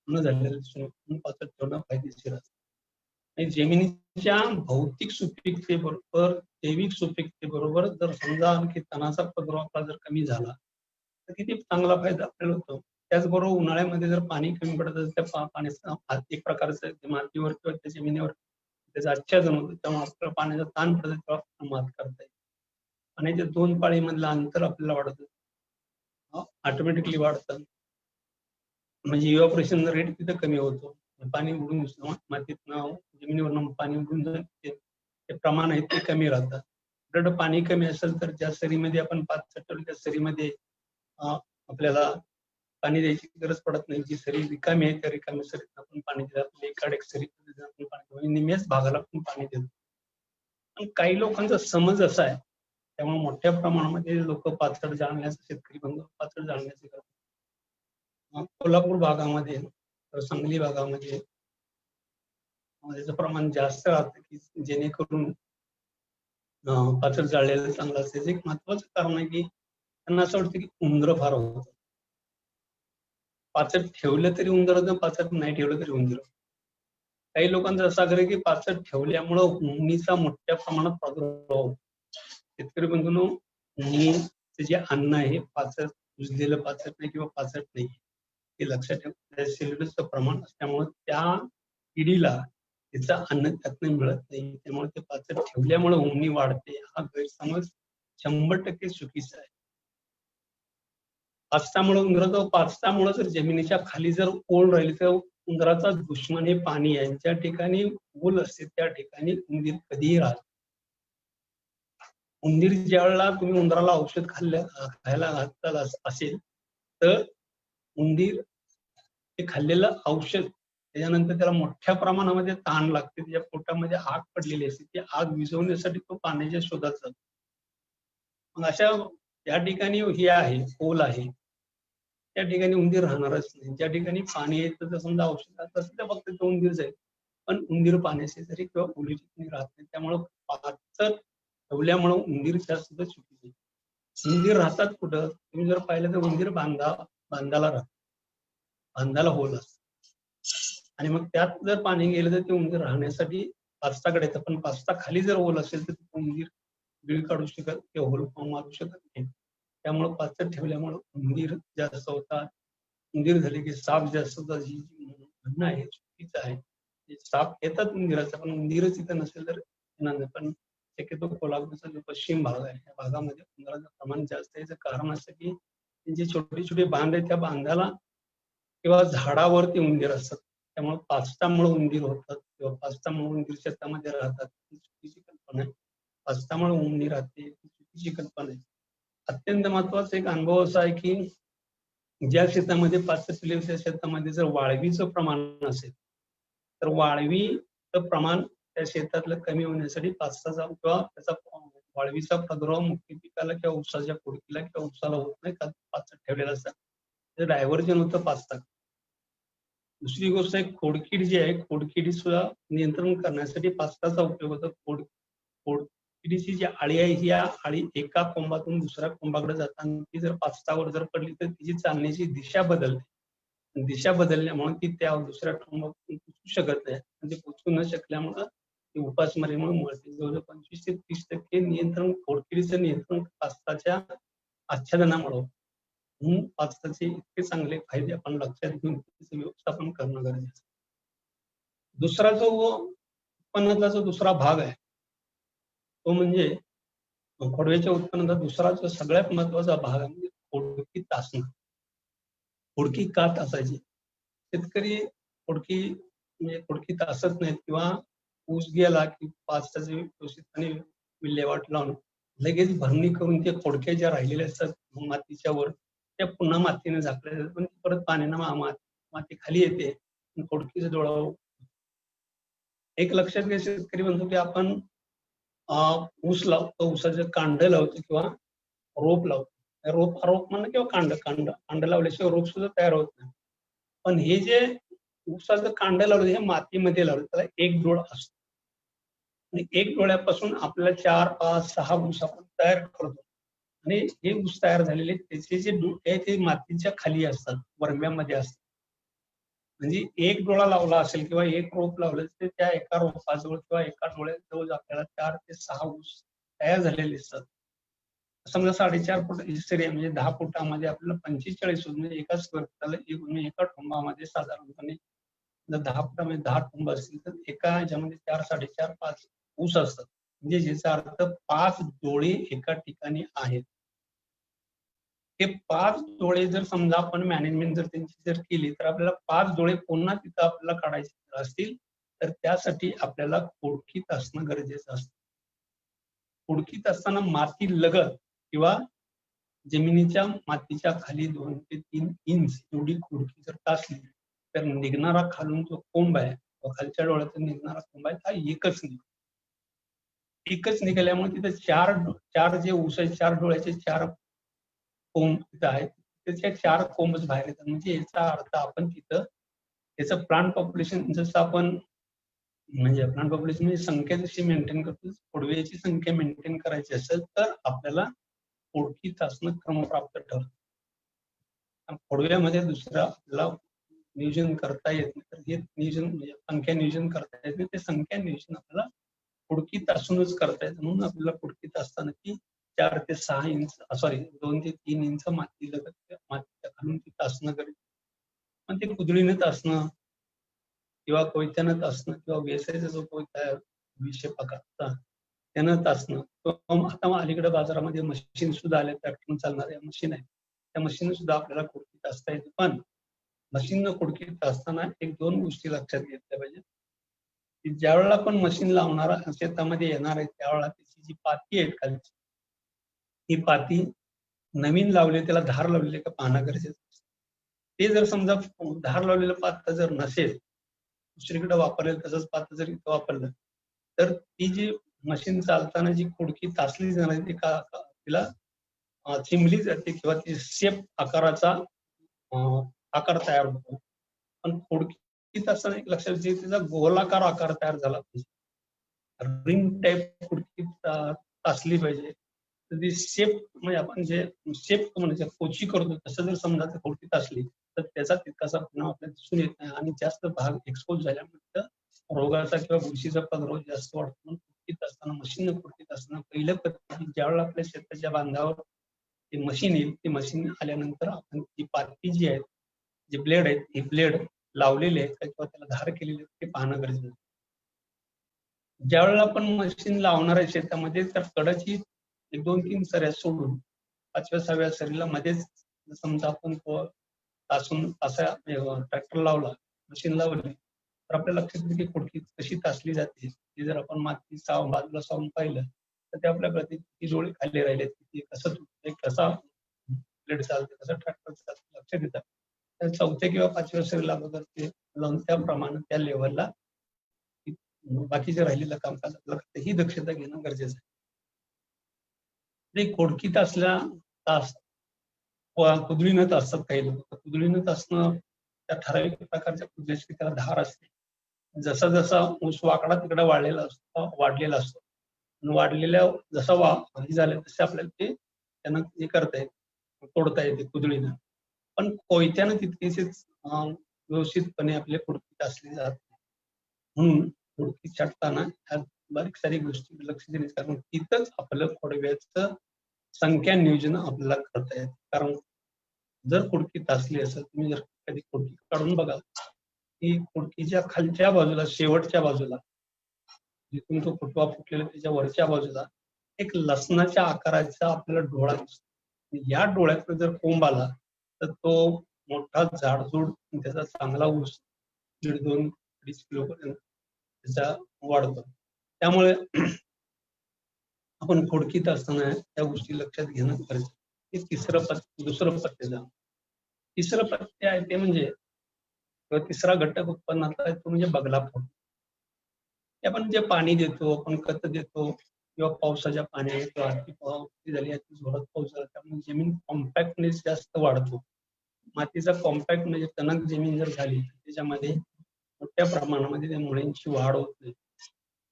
न झालेला दिसून येतो. म्हणून पाचट ठेवणं फायदेशीर असतं. आणि जमिनीच्या भौतिक सुपीकतेबरोबर जैविक सुपीकतेबरोबर जर समजा आणखी तणाचा प्रादुर्भाव आपला जर कमी झाला तर किती चांगला फायदा आपल्याला होतो. त्याचबरोबर उन्हाळ्यामध्ये जर पाणी कमी पडत असेल त्या पाण्याचं एक प्रकारचं मातीवर किंवा त्या जमिनीवर त्याचं आच्छादन होतं, तेव्हा आपल्याला पाण्याचा ताण पडतो तेव्हा मात करता येईल. पाण्याच्या 2 पाळीमधलं अंतर आपल्याला वाढतं, ऑटोमॅटिकली वाढतं. म्हणजे इव्हॅपोरेशन रेट तिथं कमी होतो. पाणी उडून मातीतनं जमिनीवरनं पाणी उडून ते प्रमाण आहे ते कमी राहतं. आपल्याकडं पाणी कमी असेल तर ज्या सरीमध्ये आपण पाचट ठेवलं त्या सरीमध्ये आपल्याला पाणी द्यायची गरज पडत नाही. जी सरी रिकामी आहे त्या रिकाम्या सरीत आपण पाणी दिलं. एकाड एक सरी आपण पाणी निम्म्याच भागाला आपण पाणी देतो. पण काही लोकांचा समज असा आहे, त्यामुळे मोठ्या प्रमाणामध्ये लोक पाचट जाळण्याचं शेतकरी बंधू पाचट जाळण्याचे करतात. कोल्हापूर भागामध्ये तर सांगली भागामध्ये त्याचं प्रमाण जास्त राहतं की जेणेकरून पाचट जाळलेलं चांगलं असते. एक महत्वाचं कारण आहे की त्यांना असं वाटतं की उंदरं फार होतं. पाचट ठेवलं तरी उंदर होतं, पाचट नाही ठेवलं तरी उंदीर. काही लोकांचा असा आग्रह की पाचट ठेवल्यामुळं उंदीचा मोठ्या प्रमाणात प्रादुर्भाव होतो. शेतकरी बंधूंनो, उंदीचं जे अन्न आहे पाचट कुजलेलं पाचट नाही किंवा पाचट नाही. हे लक्षात ठेवा. सेल्युलोजचं प्रमाण असल्यामुळं त्या किडीला तिचं अन्न त्यातनं मिळत नाही. त्यामुळे ते पाचट ठेवल्यामुळं उंदी वाढते हा गैरसमज 100% चुकीचा आहे. पाचटामुळे उंदराचा पाचटामुळे जर जमिनीच्या खाली जर ओल राहिली तर उंदराचा दुश्मन हे पाणी आहे. ज्या ठिकाणी ओल असते त्या ठिकाणी उंदीर कधीही राहत. उंदीर ज्यावेळेला तुम्ही उंदराला औषध खायला घातलं असेल तर उंदीर ते खाल्लेलं औषध त्याच्यानंतर त्याला मोठ्या प्रमाणामध्ये ताण लागते, त्याच्या पोटामध्ये आग पडलेली असते. ती आग विझवण्यासाठी तो पाण्याच्या शोधात जातो. मग अशा त्या ठिकाणी हे आहे, ओल आहे, त्या ठिकाणी उंदीर राहणारच नाही. ज्या ठिकाणी पाणी येतं तर समजा औषध तसं तर फक्त तो उंदीर जाईल. पण उंदीर पाण्याशी जरी किंवा ओली ठिकाणी राहत नाही. त्यामुळं पाचट ठेवल्यामुळं उंदीरच्या सुद्धा चुकीची आहे. उंदीर राहतात कुठं? तुम्ही जर पाहिलं तर उंदीर बांधाला राहतात. बांधाला होल असतं. आणि मग त्यात जर पाणी गेलं तर ते उंदीर राहण्यासाठी पाचटाकडे येतं. पण पाचटा खाली जर होल असेल तर उंदीर बिळ काढू शकत किंवा होल मारू शकत नाही. त्यामुळं पाचट ठेवल्यामुळं उंदीर जास्त होतात. उंदीर झाले की साप जास्त होतात. ही जी म्हणणं आहे चुकीचं आहे. साप येतात उंदीराचा पण उंदीरच इथं नसेल तर येणार नाही. पण शक्यतो कोल्हापूरचा जो पश्चिम भाग आहे त्या भागामध्ये उंदराचं प्रमाण जास्त आहे. याचं कारण असं की जे छोटे छोटे बांध आहेत त्या बांधाला किंवा झाडावरती उंदीर असतात. त्यामुळे पाचटामुळे उंदीर होतात किंवा पाचटामुळे उंदीर शेतामध्ये राहतात ही चुकीची कल्पना आहे. पाचटामुळे उंदीर राहते ही चुकीची कल्पना आहे. अत्यंत महत्वाचा एक अनुभव असा आहे की ज्या शेतामध्ये पाचट पिल्ले त्या शेतामध्ये जर वाळवीचं प्रमाण असेल तर वाळवीचं प्रमाण त्या शेतातलं कमी होण्यासाठी पाचटाचा किंवा त्याचा वाळवीचा प्रादुर्भाव मुख्य पिकाला किंवा ऊसाच्या खोडकीला किंवा ऊसाला होत नाही कारण पाचट ठेवलेलं असतं. ते डायव्हर्जन होतं पाचटात. दुसरी गोष्ट आहे खोडकीड जी आहे खोडकिडी सुद्धा नियंत्रण करण्यासाठी पाचटाचा उपयोग होतो. खोडकिडीची जी आळी आहे ही आळी एका कोंबातून दुसऱ्या कोंबाकडे जाताना ती जर पाचटावर जर पडली तर तिची चालण्याची दिशा बदलते. दिशा बदलल्यामुळे ती त्या दुसऱ्या कोंबातून पोचू शकत नाही. आणि ते पोचू न शकल्यामुळं ती उपासमारीमुळे मरते. जवळजवळ 25 ते 30% नियंत्रण खोडकिडीचं नियंत्रण पाचटाच्या आच्छादनामुळे होतं. म्हणून पाचटाचे इतके चांगले फायदे आपण लक्षात घेऊन त्याचं व्यवस्थापन करणं गरजेचं आहे. दुसरा जो उत्पन्नाचा जो दुसरा भाग आहे तो म्हणजे खोडव्याच्या उत्पन्नाचा दुसरा जो सगळ्यात महत्वाचा भाग आहे म्हणजे खोडकी तासणं. खोडकी का तासायची? शेतकरी खोडकी म्हणजे खोडकी तासत नाहीत किंवा ऊस गेला की पाचटाची व्यवस्थितपणे विल्हेवाट लावून लगेच भरणी करून ते खोडक्या ज्या राहिलेल्या असतात मातीच्या वर, त्या पुन्हा मातीने झाकल्या जातात, पण परत पाण्यानं माती खाली येते आणि खोडकीचा डोळा. एक लक्षात घ्या शेतकरी बंधू, की आपण ऊस लावतो, ऊसाचं कांड लावतो किंवा रोप लावतो. रोप म्हणा किंवा कांड लावल्याशिवाय रोप सुद्धा तयार होत नाही. पण हे जे ऊसाचं कांड लावलं हे मातीमध्ये लावलं, त्याला एक डोळा असतो आणि एक डोळ्यापासून आपल्याला 4, 5, 6 ऊस आपण तयार करतो. आणि हे ऊस तयार झालेले त्याचे जे डोळे आहेत ते मातीच्या खाली असतात, वरम्यामध्ये असतात. म्हणजे एक डोळा लावला असेल किंवा एक रोप लावलं तर त्या एका रोपाजवळ किंवा एका डोळ्याजवळ आपल्याला 4 ते 6 ऊस तयार झालेले दिसतात. समजा 4.5 फूट हिस्सेरी आहे, म्हणजे 10 फुटामध्ये आपल्याला 45 ऊस, म्हणजे एका स्क्वेअर फुटाला म्हणजे एका टोंबामध्ये साधारणपणे जर 10 फुटामध्ये 10 टोंब असतील तर एका ह्याच्यामध्ये 4, 4.5, 5 ऊस असतात. म्हणजे ज्याचा अर्थ 5 डोळे एका ठिकाणी आहेत. हे 5 डोळे जर समजा आपण मॅनेजमेंट जर त्यांची जर केली तर आपल्याला 5 डोळे पुन्हा तिथं आपल्याला काढायचे असतील तर त्यासाठी आपल्याला खोडकीत असणं गरजेचं असतं. खोडकीत असताना माती लगत किंवा जमिनीच्या मातीच्या खाली 2 ते 3 इंच एवढी खोडकी जर टाचली तर निघणारा खालून जो कोंब आहे तो खालच्या डोळ्यातून निघणारा कोंब आहे हा एकच निघतो. एकच निघाल्यामुळे तिथे चार जे ऊस आहे 4 डोळ्याचे 4 कोंब तिथं आहेत. त्याच्या 4 कोंबच बाहेर येतात. म्हणजे याचा अर्थ आपण तिथं त्याचं प्लांट पॉप्युलेशन जसं आपण म्हणजे प्लांट पॉप्युलेशन म्हणजे संख्या जशी मेंटेन करतो, खोडव्याची संख्या मेंटेन करायची असेल तर आपल्याला खोडकीत असणं क्रमप्राप्त ठरतं. खोडव्यामध्ये दुसरं आपल्याला नियोजन करता येत नाही. तर हे नियोजन म्हणजे संख्या नियोजन करता येत नाही. ते संख्या नियोजन आपल्याला खोडकीत असूनच करता येतं. म्हणून आपल्याला खोडकीत असताना ती 4 ते 6 इंच 2 ते 3 इंच माती लगत मातीच्या खालून ती टाचणं गरजेचं. पण ते कुदळीनं टाचणं किंवा कोयत्यानं टाचणं किंवा वेसायचा जो कोयता आहे विशेष प्रकारचा त्यानं टाचणं. आता अलीकडे बाजारामध्ये मशीन सुद्धा आले, ट्रॅक्टरनं चालणाऱ्या मशीन आहे. त्या मशीन सुद्धा आपल्याला खोडकीत टाचता येते. पण मशीननं खोडकीत टाचताना 1-2 गोष्टी लक्षात घेतल्या पाहिजेत. की ज्यावेळेला आपण मशीन लावणारा शेतामध्ये येणार आहे त्यावेळेला त्याची जी पाती आहेत खालची, ही पाती नवीन लावली त्याला धार लावलेली का पाहणं गरजेचं असतं. ते जर समजा धार लावलेलं पात जर नसेल, दुसरीकडे वापरलेलं तसंच पात जर इथं वापरलं, तर ती जी मशीन चालताना जी खोडकी टाचली जाणार आहे ती तिला चिमली जाते किंवा ती शेप आकाराचा आकार तयार होतो. पण खोडकीत असताना एक लक्षात घ्या त्याचा गोलाकार आकार तयार झाला पाहिजे. रिंग टाइप खोडकी टाचली पाहिजे. तर ती शेप म्हणजे आपण जे शेप म्हणजे कोची करतो तसं जर समजा ती खोडकीत असली तर त्याचा तितकासा परिणाम आपल्याला दिसून येत नाही आणि जास्त भाग एक्सपोज झाल्यामुळे रोगाचा किंवा बुरशीचा प्रादुर्भाव जास्त वाढतो. म्हणून खोडकीत असताना मशीन खोडकीत असताना पहिल्या पद्धतीने ज्यावेळेला आपल्या शेताच्या बांधावर ते मशीन येईल, ती मशीन आल्यानंतर आपण ती पाती जी आहे, जे ब्लेड आहेत, हे ब्लेड लावलेले आहेत किंवा त्याला धार केलेली आहे ते पाहणं गरजेचं आहे. ज्यावेळेला आपण मशीन लावणार आहे शेतामध्ये तर कडाची 1, 2, 3 सऱ्या सोडून 5व्या 6व्या सरीला मध्येच समजा आपण टाचून असा ट्रॅक्टर लावला, मशीन लावली तर आपल्या लक्षात येईल की खोडकी कशी टाचली जाते. ती जर आपण माती बाजूला सावून पाहिलं तर ते आपल्या कळते किती डोळे खाली राहिले, किती कसं तुटतंय, कसा ब्लेड चालते, कसं ट्रॅक्टर चालतं लक्षात येतं. तर 4थ्या किंवा 5व्या सरीला अगोदर ते लावून त्याप्रमाणे त्या लेव्हलला बाकीचे राहिलेलं कामकाज आपल्याला ही दक्षता घेणं गरजेचं आहे. ते खोडकीत असल्या तास कुदळीनं असतात काही लोक. कुदळीनं असणं त्या ठराविक प्रकारच्या कुदळीची त्याला धार असते. जसा जसा ऊस वाकडा तिकडे वाढलेला असतो. वाढलेल्या जसा हे झालं तसे आपल्याला ते त्यांना हे करता येते, तोडता येते कुदळीनं. पण कोयत्यानं तितकीशीच व्यवस्थितपणे आपले खोडकीत असली जात नाही. म्हणून खोडकी छाटताना ह्या बारीक सारीक गोष्टी लक्ष देणे, कारण तिथंच आपलं खोडव्याचं संख्या नियोजन आपल्याला करता येतं. कारण जर खोडकी टाचली असेल, तुम्ही जर कधी खोडकी काढून बघा, की खोडकीच्या खालच्या बाजूला शेवटच्या बाजूला जिथून तो फुटवा फुटलेला त्याच्या वरच्या बाजूला एक लसणाच्या आकाराचा आपल्याला डोळा दिसतो. या डोळ्यात जर कोंब आला तर तो मोठा जाडजूड त्याचा चांगला ऊस 1.5-2 किलो पर्यंत त्याचा वाढतो. त्यामुळे आपण खोडकीत असताना त्या गोष्टी लक्षात घेणं गरजेचं आहे. हे दुसरं पथ्य झालं. तिसरं पथ्य आहे ते म्हणजे किंवा तिसरा घटक उत्पन्नाचा आहे तो म्हणजे बगला फोड. ते आपण जे पाणी देतो, आपण खत देतो किंवा पावसाच्या पाण्याने किंवा अति पाऊस झाली, अति जोरात पाऊस झाला त्यामुळे जमीन कॉम्पॅक्टनेस जास्त वाढतो. मातीचा कॉम्पॅक्ट म्हणजे टणक जमीन जर झाली त्याच्यामध्ये मोठ्या प्रमाणामध्ये त्या मुळांची वाढ होत नाही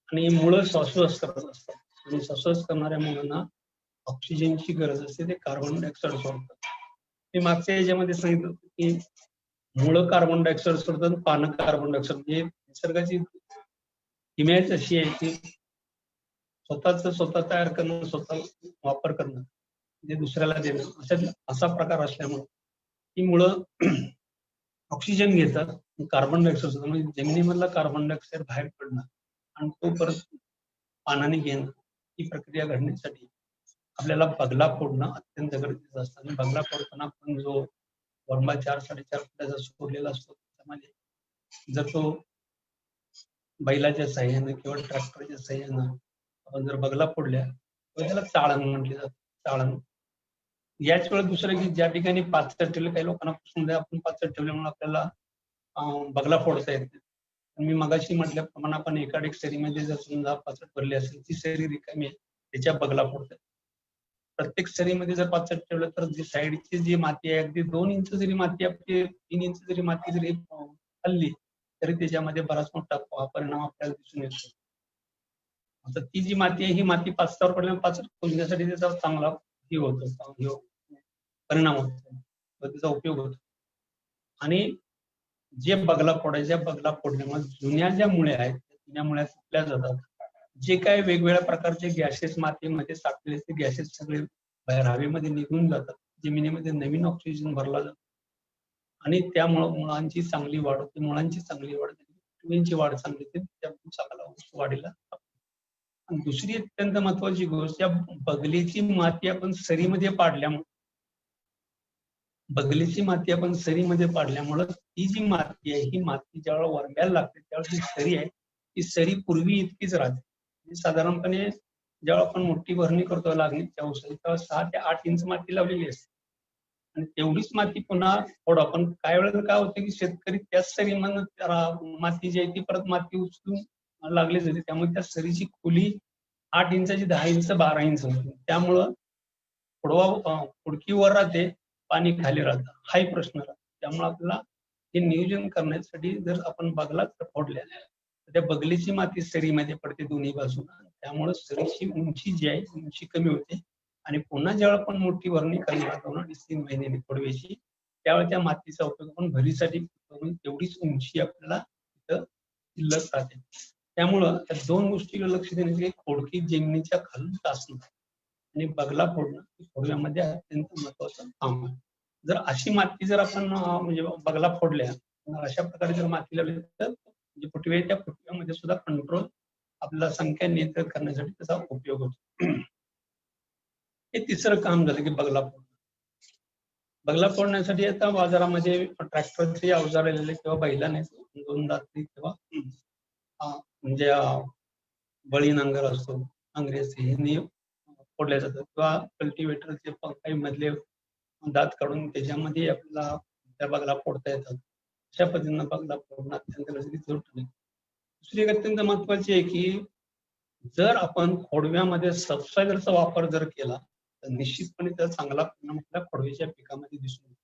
आणि मुळं श्वासोच्छ्वास करत असतात आणि श्वासोच्छ्वास करणाऱ्या मुलांना ऑक्सिजनची गरज असते, ते कार्बन डायऑक्साईड सोडतात. मी मागच्या याच्यामध्ये सांगितलं होतं की मुळं कार्बन डायऑक्साईड सोडतात, पानं कार्बन डायऑक्साईड. म्हणजे निसर्गाची किमयाच अशी आहे की स्वतः तयार करणं, स्वतः वापर करणं, म्हणजे दुसऱ्याला देणं, असा प्रकार असल्यामुळे ही मुळं ऑक्सिजन घेतात, कार्बन डायऑक्साईड सोडतात. म्हणजे जमिनीमधला कार्बन डायऑक्साईड बाहेर पडणं आणि तो परत पानाने घेणं, ही प्रक्रिया घडण्यासाठी आपल्याला बगला फोडणं अत्यंत गरजेचं असतं. आणि बगला फोडताना आपण जो वरंबा 4-4.5 फुटाचा सोडलेला असतो त्यामध्ये जर तो बैलाच्या साह्यानं किंवा ट्रॅक्टरच्या साह्यानं आपण जर बगला फोडल्या तर त्याला चाळण म्हटले जातं. चाळण. याच वेळेस दुसरं की ज्या ठिकाणी पाचट ठेवले, काही लोकांना समजा आपण पाचट ठेवल्यामुळे आपल्याला बगला फोडता येत नाही. मी मगाशी म्हटल्याप्रमाणे आपण एकाड सरीमध्ये जर समजा पाचट भरली असेल, ती सरी रिकामी आहे, त्याच्या बगला फोडतात. प्रत्येक सरीमध्ये जर पाचट ठेवलं तर जी साईडची जी माती आहे, अगदी 2 इंच जरी माती, आपली 3 इंच जरी माती जरी हल्ली तरी त्याच्यामध्ये बराच मोठा परिणाम आपल्याला दिसून येतो. आता ती जी माती आहे ही माती पाचटावर पडल्यामुळे पाचट खोदण्यासाठी त्याचा चांगला परिणाम होतो, त्याचा उपयोग होतो. आणि जे बगला फोडल्यामुळे जुन्या ज्या मुळ्या आहेत जुन्या मुळ्या सुकल्या जातात. जे काही वेगवेगळ्या प्रकारचे गॅसेस मातीमध्ये साठलेले ते गॅसेस सगळे बाहेर हवेमध्ये निघून जातात. जमिनीमध्ये नवीन ऑक्सिजन भरला जातो आणि त्यामुळे मुळांची चांगली वाढ होते. मुळांची चांगली वाढ झाली, जमिनीची वाढ चांगली होते, त्यामुळे चांगला वाढीला. आणि दुसरी अत्यंत महत्वाची गोष्ट, या बगलीची माती आपण सरीमध्ये पाडल्यामुळे ही जी माती आहे, ही माती ज्यावेळेला वरंब्याला लागते त्यावेळेस ही सरी आहे, ही सरी पूर्वी इतकीच राहते. साधारणपणे जेव्हा आपण मोठी भरणी करतो लागणीच्या औषधी, तेव्हा 6 ते 8 इंच माती लावलेली असते आणि तेवढीच माती पुन्हा फोड. आपण काय वेळेला काय होतं की शेतकरी त्याच सरीमधून माती जी आहे ती परत माती उचलून लागली जाते, त्यामुळे त्या सरीची खोली 8 इंचाची 10 इंच 12 इंच होती. त्यामुळं फुडकी वर राहते, पाणी खाली राहतं, हाही प्रश्न राहतो. त्यामुळे आपल्याला हे नियोजन करण्यासाठी जर आपण बगलाच फोडल्या तर त्या बगलीची माती सरीमध्ये पडते दोन्ही बाजूला, त्यामुळे सरीची उंची जी आहे उंची कमी होते आणि पुन्हा ज्यावेळेला आपण मोठी भरणी करणार आहोत ना 3 महिन्यांनी खोडव्याची, त्यावेळेला त्या मातीचा उपयोग आपण भरीसाठी करून तेवढीच उंची आपल्याला तिथं शिल्लक राहते. त्यामुळं त्या 2 गोष्टीकडे लक्ष देण्याची, खोडकी जमिनीच्या खालून टाचणं आणि बगला फोडणं खोडव्यामध्ये अत्यंत महत्वाचं काम आहे. जर अशी माती जर आपण म्हणजे बगला फोडल्या, अशा प्रकारे जर माती लावली तर म्हणजे फुटवे, त्या फुटव्यामध्ये सुद्धा कंट्रोल आपल्याला संख्या नियंत्रित करण्यासाठी त्याचा उपयोग होतो. हे तिसरं काम झालं की बगला फोडणं. बगला फोडण्यासाठी आता बाजारामध्ये ट्रॅक्टरचे अवजार आलेले किंवा बैलाने 2 दाती किंवा म्हणजे बळी नांगर असतो, नांगरेचे हे फोडल्या जातात किंवा कल्टिवेटरचे काही मधले दात काढून त्याच्यामध्ये आपल्याला त्या बगला फोडता येतात. अशा पद्धतीनं बगला फोडणं अत्यंत गरजेचं ठरलं. दुसरी एक अत्यंत महत्वाची आहे की जर आपण खोडव्यामध्ये सबसॉयलरचा वापर जर केला तर निश्चितपणे त्याचा चांगला परिणाम आपल्या खोडव्याच्या पिकामध्ये दिसून येतो.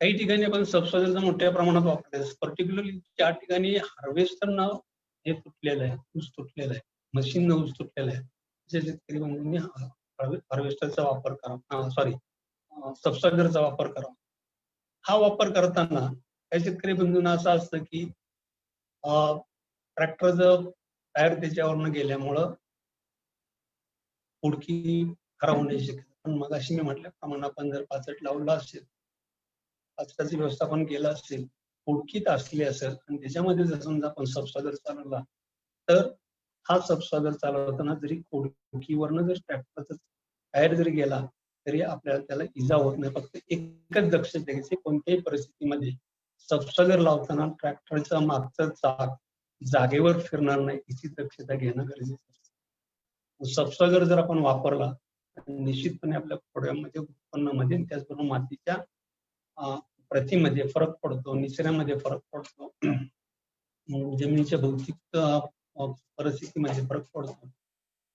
काही ठिकाणी आपण सबसॉयलरचा मोठ्या प्रमाणात वापर करतो, पर्टिक्युलरली ज्या ठिकाणी हार्वेस्टरनं हे तुटलेलं आहे, ऊस तुटलेला आहे, मशीननं ऊस तुटलेला आहे, अशा शेतकरी बंधूंनी हार्वेस्टरचा वापर करा, सबसॉयलरचा वापर करा. हा वापर करताना काही शेतकरी बंधूंना असं असतं की ट्रॅक्टरचं टायर त्याच्यावरनं गेल्यामुळं फुडकी खराब होण्याची शक्यता. पण मगाशी मी म्हटल्याप्रमाणे आपण जर पाचट लावला असेल, पाचटाचं व्यवस्थापन केलं असेल, फुडकीत असली असेल आणि त्याच्यामध्ये जर समजा आपण सबसॉयलर चालवला तर हा सबसॉयलर चालवताना जरी फुडकीवरनं जर ट्रॅक्टरचा टायर जरी गेला तरी आपल्याला त्याला इजा होत नाही. फक्त एकच दक्षता घ्यायची, कोणत्याही परिस्थितीमध्ये सबसॉयलर लावताना ट्रॅक्टरचा मागचं चाक जागेवर फिरणार नाही याची दक्षता घेणं गरजेचं असतं. सबसॉयलर जर आपण वापरला तर निश्चितपणे आपल्या खोडव्यामध्ये उत्पन्नामध्ये आणि त्याचबरोबर मातीच्या प्रतीमध्ये फरक पडतो, निचऱ्यामध्ये फरक पडतो, जमिनीच्या भौतिक परिस्थितीमध्ये फरक पडतो.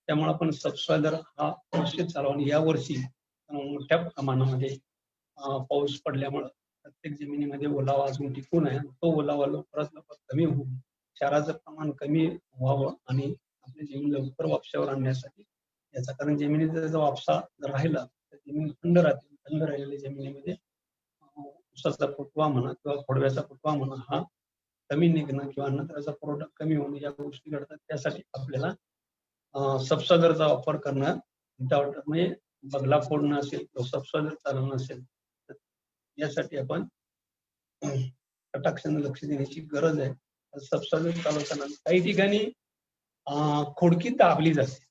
त्यामुळे आपण सबसॉयलर हा निश्चित चालवा. आणि यावर्षी मोठ्या प्रमाणामध्ये पाऊस पडल्यामुळे प्रत्येक जमिनीमध्ये ओलावा अजून टिकून आहे. तो ओलावा लवकरात लवकर कमी होऊन क्षाराचं प्रमाण कमी व्हावं आणि आपली जमीन लवकर वापशावर आणण्यासाठी याचा, कारण जमिनीचा जर वापसा राहिला तर जमीन थंड राहते. थंड राहिलेल्या जमिनीमध्ये ऊसाचा फुटवा म्हणा किंवा खोडव्याचा फुटवा म्हणा हा कमी निघणं किंवा अन्नद्रव्याचा पुरवठा कमी होणं या गोष्टी घडतात. त्यासाठी आपल्याला सबसॉयलरचा वापर करणं म्हणजे बगला फोडणं असेल किंवा सबसॉयलर चालवणं असेल तर यासाठी आपण कटाक्षाने लक्ष देण्याची गरज आहे. सबसॉयलर चालवताना काही ठिकाणी खोडकी दाबली जाते,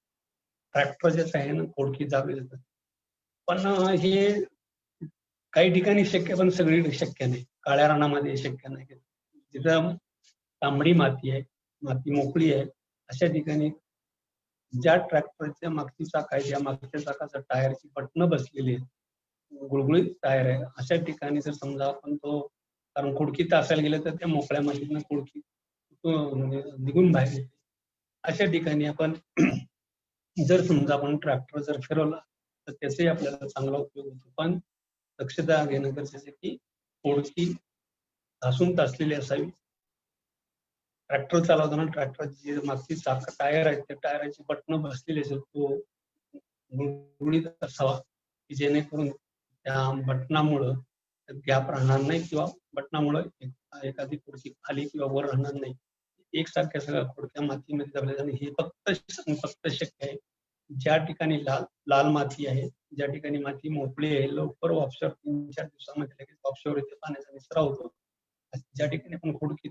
ट्रॅक्टरच्या साहाय्याने खोडकी दाबली जाते, पण हे काही ठिकाणी शक्य पण सगळीकडे शक्य नाही. काळ्या रानामध्ये शक्य नाही. जिथं तांबडी माती आहे, माती मोकळी आहे, अशा ठिकाणी ज्या ट्रॅक्टरच्या मागची चाक आहे त्या मागच्या चाकाचा टायरची बटणं बसलेली आहेत, गुळगुळीत टायर आहे, अशा ठिकाणी जर समजा आपण तो, कारण खोडकी तासायला गेलं तर त्या मोकळ्या मातीतनं खोडकी निघून बाहेर येते. अशा ठिकाणी आपण जर समजा आपण ट्रॅक्टर जर फिरवला तर त्याचाही आपल्याला चांगला उपयोग होतो. पण दक्षता घेणं गरजेचं आहे की खोडकी घासून तासलेली असावी. ट्रॅक्टर चालवताना ट्रॅक्टरची मागची चाक टायर आहेत त्या टायराची बटणं बसलेली असेल, तो गुळगुळीत असावा की जेणेकरून त्या बटनामुळं गॅप राहणार नाही किंवा बटनामुळं एखादी खोडकी खाली किंवा वर राहणार नाही. एकसारख्या सगळ्या खोडक्या मातीमध्ये दाबल्या जाणे हे फक्त शक्य आहे ज्या ठिकाणी लाल माती आहे, ज्या ठिकाणी माती मोकळी आहे, लवकर वापशावर 3-4 दिवसामध्ये लगेच वापशावर येते, पाण्याचा निचरा होतो. ज्या ठिकाणी आपण खोडकी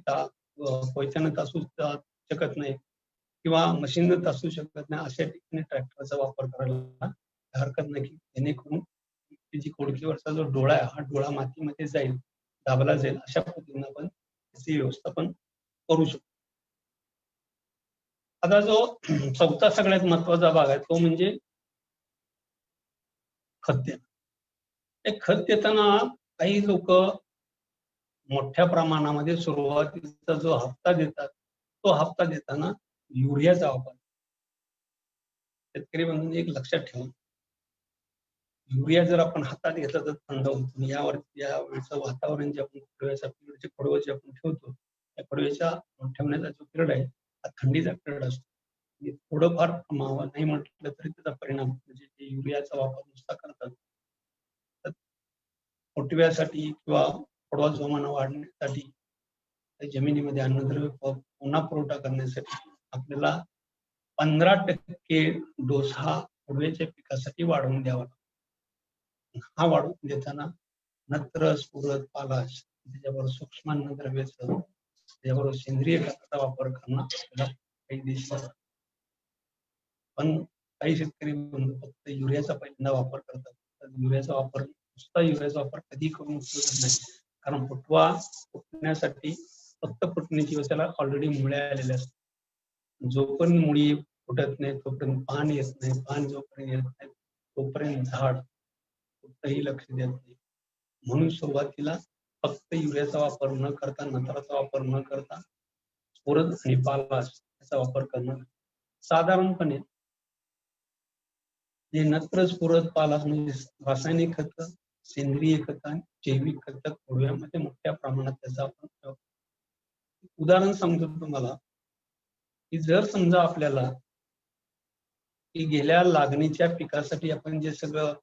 कोयत्यानं तासू शकत नाही किंवा मशीननं तासू शकत नाही अशा ठिकाणी ट्रॅक्टरचा वापर करायला हरकत नाही, जेणेकरून जी खोडकीवरचा जो डोळा आहे हा डोळा मातीमध्ये जाईल, दाबला जाईल, अशा पद्धतीने आपण त्याची व्यवस्थापन करू शकतो. आता जो चौथा सगळ्यात महत्वाचा भाग आहे तो म्हणजे खत देणं. हे खत देताना काही लोक मोठ्या प्रमाणामध्ये सुरुवातीचा जो हप्ता देतात तो हप्ता देताना युरियाचा वापर. शेतकरी बंधूंनी एक लक्षात ठेवा, युरिया जर आपण हातात घेतला तर थंड होतो. या वेळेचं वातावरण जे आपण खोडवं जे आपण ठेवतो त्या खोडव्याच्या ठेवण्याचा जो पिरियड आहे हा थंडीचा पिरियड असतो. थोडंफार नाही म्हटलं तरी त्याचा परिणाम म्हणजे युरियाचा वापर नुसता करतात तर फुटव्यासाठी किंवा खोडवा जोमानं वाढण्यासाठी जमिनीमध्ये अन्नद्रव्य पुन्हा पुरवठा करण्यासाठी आपल्याला 15% डोस हा खोडव्याच्या पिकासाठी वाढवून द्यावा लागतो. हा वाढवून देताना नत्र, स्फुरद, पालाश त्याच्याबरोबर सूक्ष्म अन्नद्रव्याचं त्याच्याबरोबर सेंद्रिय खताचा वापर करणं आपल्याला काही दिसतं. पण काही शेतकरी फक्त युरियाचा पहिल्यांदा वापर करतात. नुसता युरियाचा वापर कधी करून उपयोग नाही, कारण फुटवा फुटण्यासाठी फक्त फुटण्याची त्याला ऑलरेडी मुळ्या आलेल्या असतात. जोपर्यंत मुळी फुटत नाही तोपर्यंत पान येत नाही, पान जोपर्यंत येत नाही तोपर्यंत झाड कुठंही लक्ष देत नाही. म्हणून सुरुवातीला फक्त युरियाचा वापर न करता, नत्राचा वापर न करता स्फुरद आणि पालाश याचा वापर करणं. साधारणपणे जे नत्र, स्फुरद, पालाश म्हणजे रासायनिक खत, सेंद्रिय खत आणि जैविक खत खोडव्यामध्ये मोठ्या प्रमाणात त्याचा आपण उदाहरण सांगतो तुम्हाला की जर समजा आपल्याला की गेल्या लागणीच्या पिकासाठी आपण जे सगळं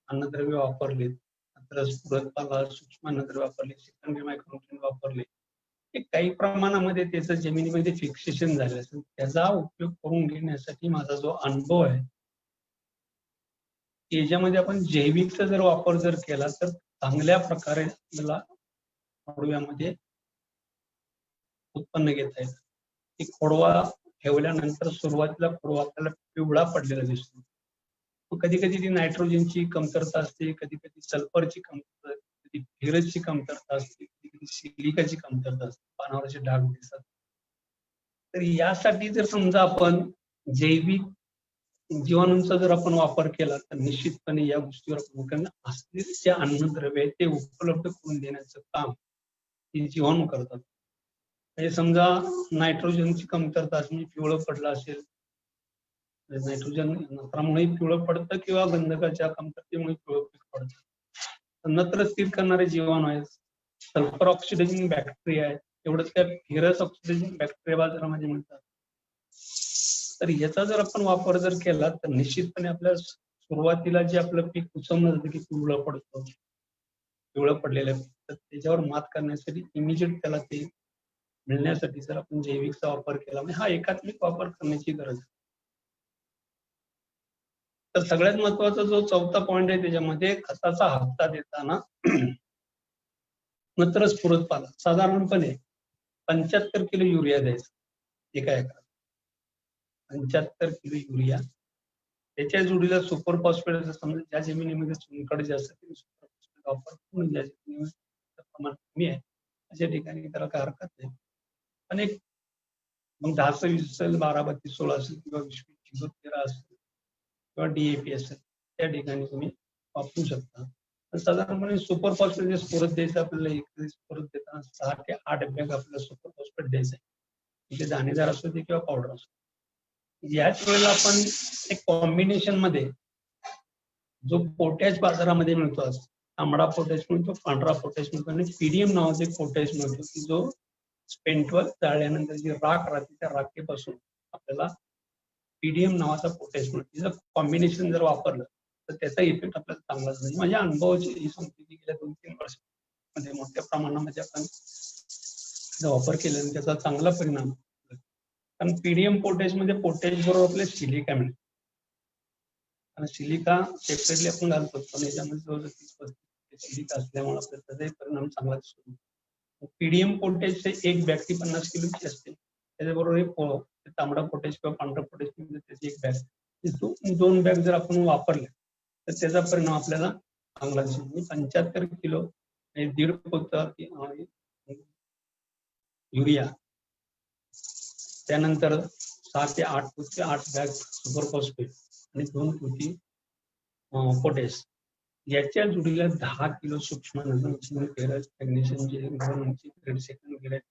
अन्नद्रव्य वापरले, नत्र, स्फुरद, पालाश, सूक्ष्म अन्नद्रव्य वापरले, सेकंडरी मायक्रोन्यूट्रिएंट वापरले, ते काही प्रमाणामध्ये त्याचं जमिनीमध्ये फिक्सेशन झालं असेल. त्याचा उपयोग करून घेण्यासाठी माझा जो अनुभव आहे याच्यामध्ये आपण जैविकचा जर वापर जर केला तर चांगल्या प्रकारे आपल्याला खोडव्यामध्ये उत्पन्न घेता येतं. की खोडवा ठेवल्यानंतर सुरुवातीला खोडवा आपल्याला पिवळा पडलेला दिसतो. कधी कधी ती नायट्रोजनची कमतरता असते, कधी कधी सल्फरची कमतरता असते, कधी फिरसची कमतरता असते, कधी कधी सिलिकाची कमतरता असते, पानावरचे डाग दिसतात. तर यासाठी जर समजा आपण जैविक जीवाणूंचा जर आपण वापर केला तर निश्चितपणे या गोष्टीवर आपण, कारण असलेले जे अन्नद्रव्य आहे ते उपलब्ध करून देण्याचं काम हे जीवाणू करतात. म्हणजे समजा नायट्रोजनची कमतरता असेल, म्हणजे पिवळं पडलं असेल, नायट्रोजन नत्रामुळे पिवळं पडतं किंवा गंधकाच्या कमतरतेमुळे पिवळं पीक पडतं. नत्र स्थिर करणारे जीवाणू आहेत, सल्फर ऑक्सिडायझिंग बॅक्टेरिया आहेत, एवढंच काय फेरस ऑक्सिडायझिंग बॅक्टेरिया बाजारामध्ये मिळतात. तर याचा जर आपण वापर जर केला तर निश्चितपणे आपल्या सुरुवातीला जे आपलं पीक उचलणं जातं की पिवळं पडतं, पिवळं पडलेलं पीक, तर त्याच्यावर मात करण्यासाठी इमिजिएट त्याला ते मिळण्यासाठी जर आपण जैविकचा वापर केला, म्हणजे हा एकात्मिक वापर करण्याची गरज आहे. तर सगळ्यात महत्वाचा जो चौथा पॉइंट आहे त्याच्यामध्ये खताचा हप्ता देताना नत्र स्फुरद पाला साधारणपणे 75 किलो युरिया द्यायचा एका एकरात. 75 किलो युरिया, त्याच्या जोडीला सुपर फॉस्फेट, समजा ज्या जमिनीमध्ये चुनखड जास्त आहे सुपर फॉस्फेट वापर करून, ज्या जमिनीमध्ये प्रमाण कमी आहे अशा ठिकाणी त्याला काय हरकत नाही. पण एक मग 10-20 असेल, 12-32-16 असेल किंवा 20-13 असेल किंवा DAP असेल, त्या ठिकाणी तुम्ही वापरू शकता. तर साधारणपणे सुपर फॉस्फेट जे स्फुरद द्यायचं आपल्याला, एक स्फुरद देताना 6 ते 8 बॅग आपल्याला सुपर फॉस्फेट द्यायचं आहे. ते दाणेदार असू दे किंवा पावडर असू दे. याच वेळेला आपण एक कॉम्बिनेशन मध्ये जो पोटॅश बाजारामध्ये मिळतो, आज तांबडा पोटॅश मिळतो, पांढरा पोटॅश मिळतो आणि पीडीएम नावाचा एक पोटॅश मिळतो की जो स्पेंटवर जाळल्यानंतर जी राख राहते त्या राखेपासून आपल्याला पीडीएम नावाचा पोटॅश मिळतो. तिचं कॉम्बिनेशन जर वापरलं तर त्याचा इफेक्ट आपल्याला चांगलाच नाही. माझ्या अनुभवाची ही सांगते की गेल्या 2-3 वर्षामध्ये मोठ्या प्रमाणामध्ये आपण वापर केल्याने त्याचा चांगला परिणाम. कारण पीडीएम पोटॅश मध्ये पोटॅश बरोबर आपले सिलिका मिळते आणि सिलिका सेपरेटली आपण घालतो, पण याच्यामध्ये जवळजवळ 30% सिलिका असल्यामुळे आपल्याला त्याचाही परिणाम चांगला दिसतो. पीडीएम पोटॅश एक बॅग ती 50 किलोची असते, त्याच्याबरोबर एक तांबडा पोटॅश किंवा पांढरा पोटॅश म्हणजे त्याची एक बॅग, 2 बॅग जर आपण वापरले तर त्याचा परिणाम आपल्याला चांगला दिसतो. 75 किलो म्हणजे 1.5 पोतं युरिया, त्यानंतर 6 ते 8 बॅग सुपर फॉस्फेट आणि 2 पोती पोटॅश, याच्या जोडीला 10 किलो सूक्ष्म नत्रची फेरस मॅग्नेशियम जे गव्हर्नमेंटची ग्रेड सेकंड ग्रेड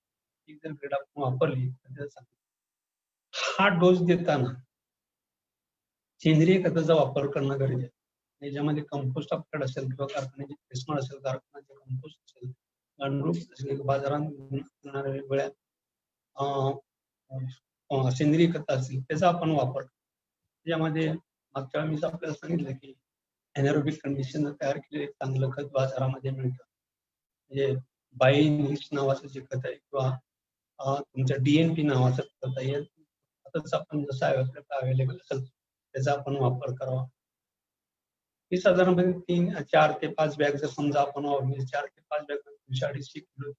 ही जर ग्रेड आपण वापरली तर हा डोस देताना सेंद्रिय खताचा वापर करणं गरजेचं आहे. याच्यामध्ये कंपोस्ट आपल्याकडे असेल किंवा कारखान्याची फेसमाळ असेल, कारखान्याचे कंपोस्ट असेल, गांडूळ असेल, बाजारात मिळणाऱ्या वेगवेगळ्या सेंद्रिय खत असेल त्याचा आपण वापर. त्याच्यामध्ये मागच्या वेळी मी आपल्याला सांगितलं की एनारोबिक कंडिशन तयार केलेलं एक चांगलं खत बाजारामध्ये मिळतं, म्हणजे बायोनिक्स नावाचं जे खत आहे किंवा तुमच्या DNP नावाचं खत आहे, खतच आपण जसं आपल्याला अवेलेबल असेल त्याचा आपण वापर करावा. ही साधारणपणे 4 ते 5 बॅग जर समजा आपण 4 ते 5 बॅग 250 किलो